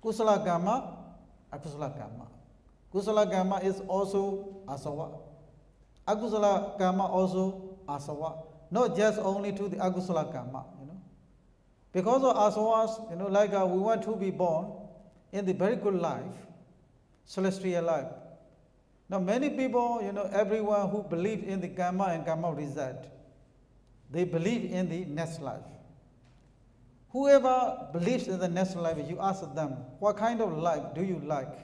Kusala karma, akusala karma. Kusala karma is also asava. Akusala karma also asava. Not just only to the akusala karma, Because of asavas, like we want to be born in the very good life, celestial life. Now many people, everyone who believe in the karma and karma result, they believe in the next life. Whoever believes in the next life, you ask them, what kind of life do you like?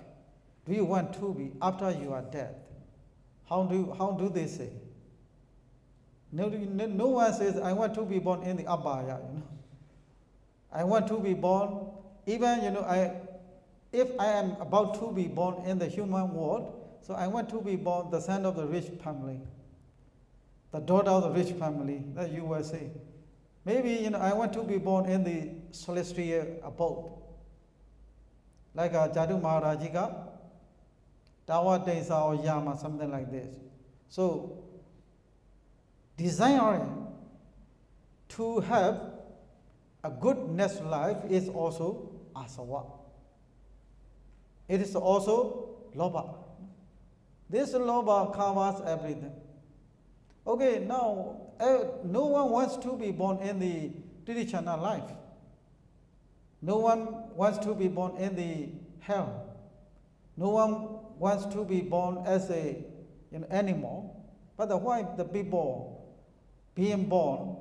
Do you want to be after you are dead? How do they say? No one says, I want to be born in the abhaya, I want to be born, even, if I am about to be born in the human world, so I want to be born the son of the rich family. the daughter of the rich family, that you will say. Maybe, I want to be born in the celestial abode. Like a Jadu Maharajiga, Tawa Desa or Yama, something like this. So, desiring to have a good next life is also asawa. It is also loba. This loba covers everything. Okay, now, no one wants to be born in the Tirichana life. No one wants to be born in the hell. No one wants to be born as an animal. But why the people being born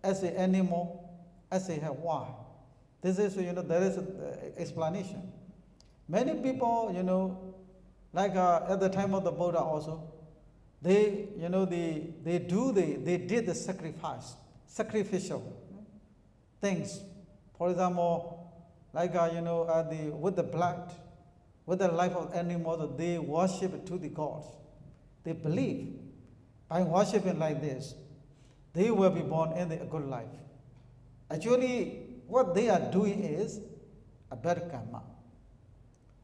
as an animal, as a hell? Why? This is, there is an explanation. Many people, like at the time of the Buddha also, they did the sacrificial things. For example, like with the blood, with the life of animals, they worship to the gods. They believe by worshiping like this, they will be born in a good life. Actually, what they are doing is a bad karma.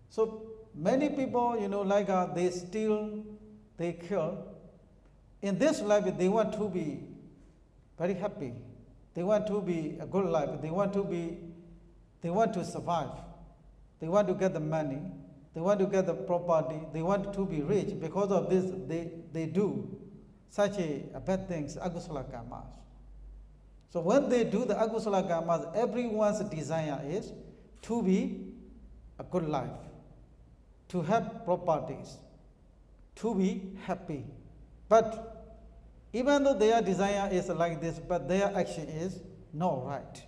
So many people, they steal, they kill. In this life, they want to be very happy. They want to be a good life. They want to survive. They want to get the money. They want to get the property. They want to be rich. Because of this, they do such a bad things, agusala karmas. So when they do the agusala karmas, everyone's desire is to be a good life, to have properties, to be happy. But even though their desire is like this, but their action is not right.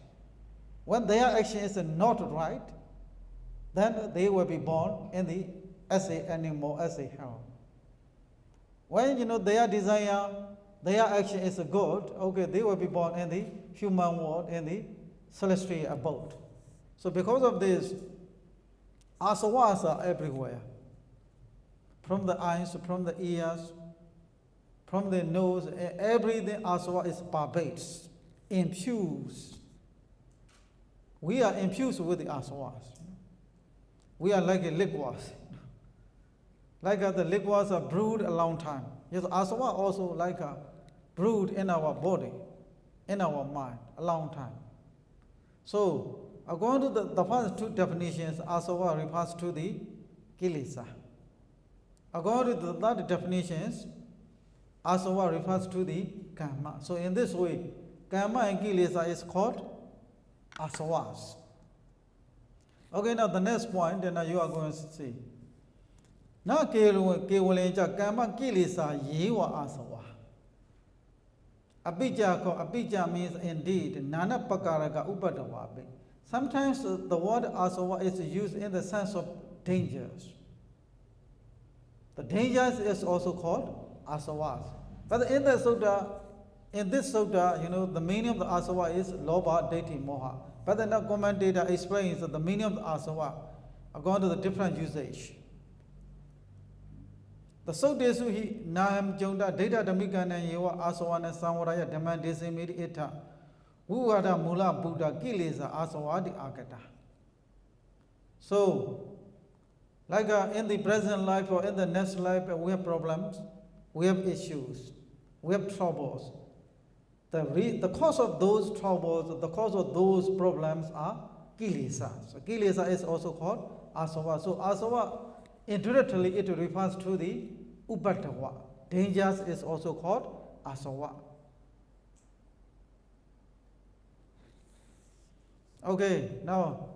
When their action is not right, then they will be born as an animal, as a hell. When their desire, their action is good, okay, they will be born in the human world, in the celestial abode. So because of this, asawas are everywhere. From the eyes, from the ears, from the nose, everything asava is pervades, infused. We are infused with the asawas. We are like a liquids. Like the liquids are brewed a long time. Yes, asava also like a brewed in our body, in our mind, a long time. So, according to the first two definitions, asava refers to the kilesa. According to the third definitions, asava refers to the karma. So in this way, karma and kilesa is called asavas. Okay, now the next point, then you are going to see. Now kewalenja karma kilesa yewa asava. Abija means indeed, nana pakaraka upadavabe. Sometimes the word asava is used in the sense of dangers. The dangers is also called asavas. But in this sutta, the meaning of the asava is loba, deti, moha. But then the commentator explains that the meaning of the asava according to the different usage. The Sutta he Naham Jonda data Damikana Yewa Asawana Samaraya Demand Desimid Eta Uwada Mula Buddha Kilesa Asawadi Akata. So, like in the present life or in the next life, we have problems, we have issues, we have troubles. The cause of those troubles, the cause of those problems are kilesa. So kilesa is also called asava. So asava, indirectly it refers to the upatawa. Dangers is also called asava. Okay, now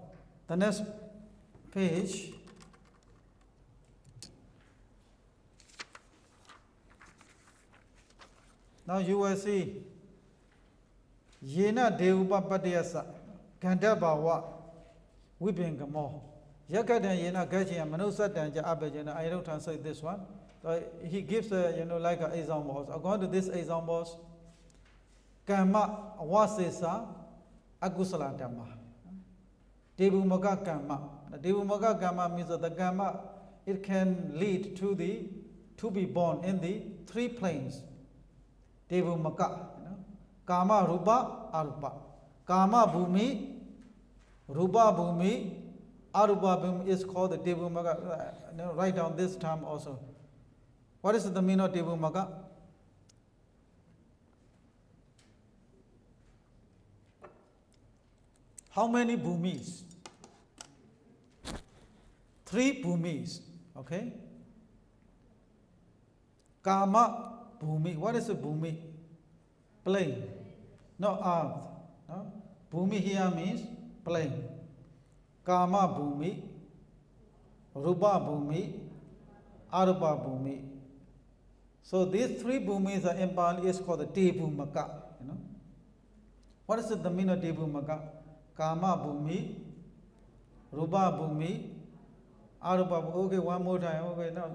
the next page. Now you will see Yena Deupa Padiasa, Gandabawa, Whipping Gamo. Yakadan Yena Gaji and Manusa Danja Abajana. I don't translate this one. He gives like an examples. According to this examples, Kama Wasesa Agusala Dhamma. Debumaga Kama. Debumaga Kama means that the Kama it can lead to be born in the three planes. Devumaka, Kama Rupa Arupa. Kama Bhumi, Rupa Bhumi, Arupa Bhumi is called the Devumaka. Write down this term also. What is the meaning of Devumaka? How many bhumis? 3 bhumis. Okay? Kama bhumi. What is a bhumi? Plain. No earth. No? Bhumi here means plain. Kama bhumi, Rupa bhumi, Arupa bhumi. So these 3 bhumis are in Pali is called the Devumaka. What is the meaning of Devumaka? Kama bhumi, Rupa bhumi, Arupa bhumi. Okay, one more time. Okay, now,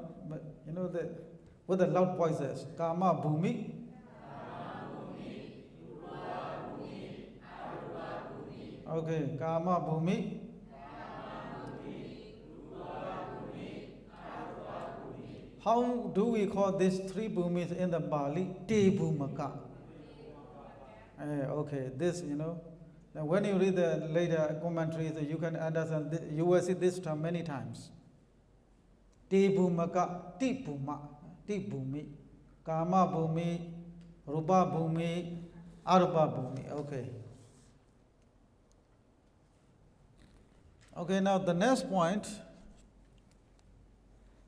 with the loud voices. Kama bhumi, okay, Kama bhumi, how do we call these 3 bhumis in the Bali? Devumaka. Okay, this, now when you read the later commentaries, you can understand, you will see this term many times. Devumaka, Tibhumi, Kama bhumi, Rupa bhumi, Arupa bhumi. Okay. Okay, now the next point.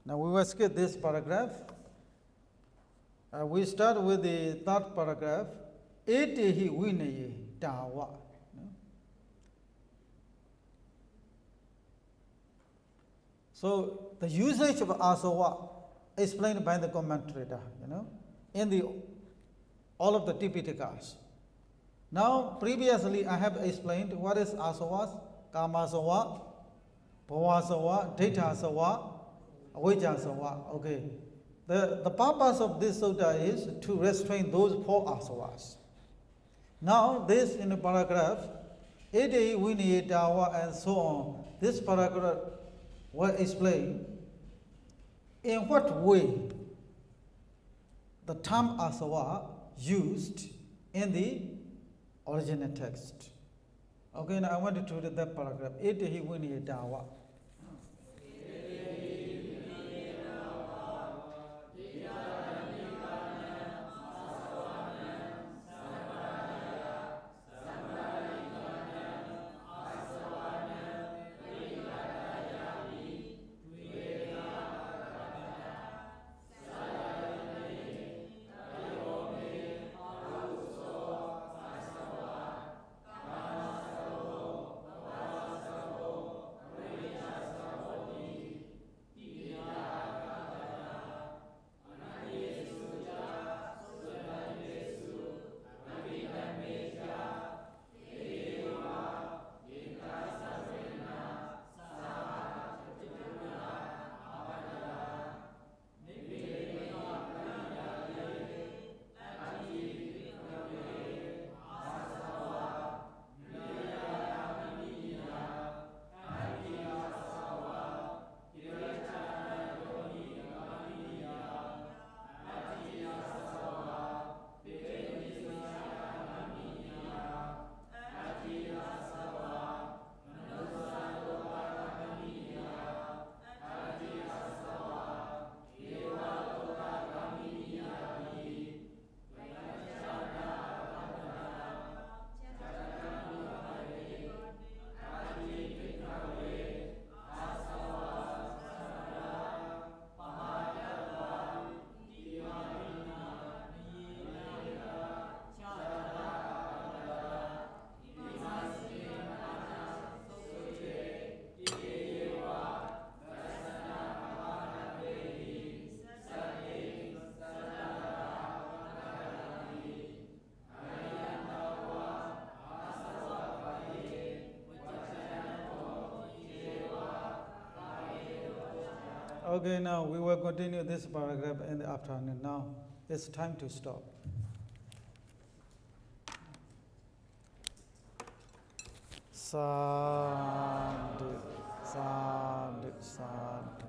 Now we will skip this paragraph. We start with the 3rd paragraph. Etehi vinaye dawa. So the usage of asava explained by the commentator, in all of the Tipitakas. Now previously I have explained what is asavas, kamasava, bhavasava, daitasava, avijjasava. Okay. The purpose of this sutta is to restrain those 4 asavas. Now this in the paragraph, Ede Vinayatawa and so on, this paragraph will explain in what way the term asava used in the original text. Okay, now I want to read that paragraph. Ede Vinayatawa. Okay, now we will continue this paragraph in the afternoon. Now it's time to stop. Sadhu, sadhu, sadhu.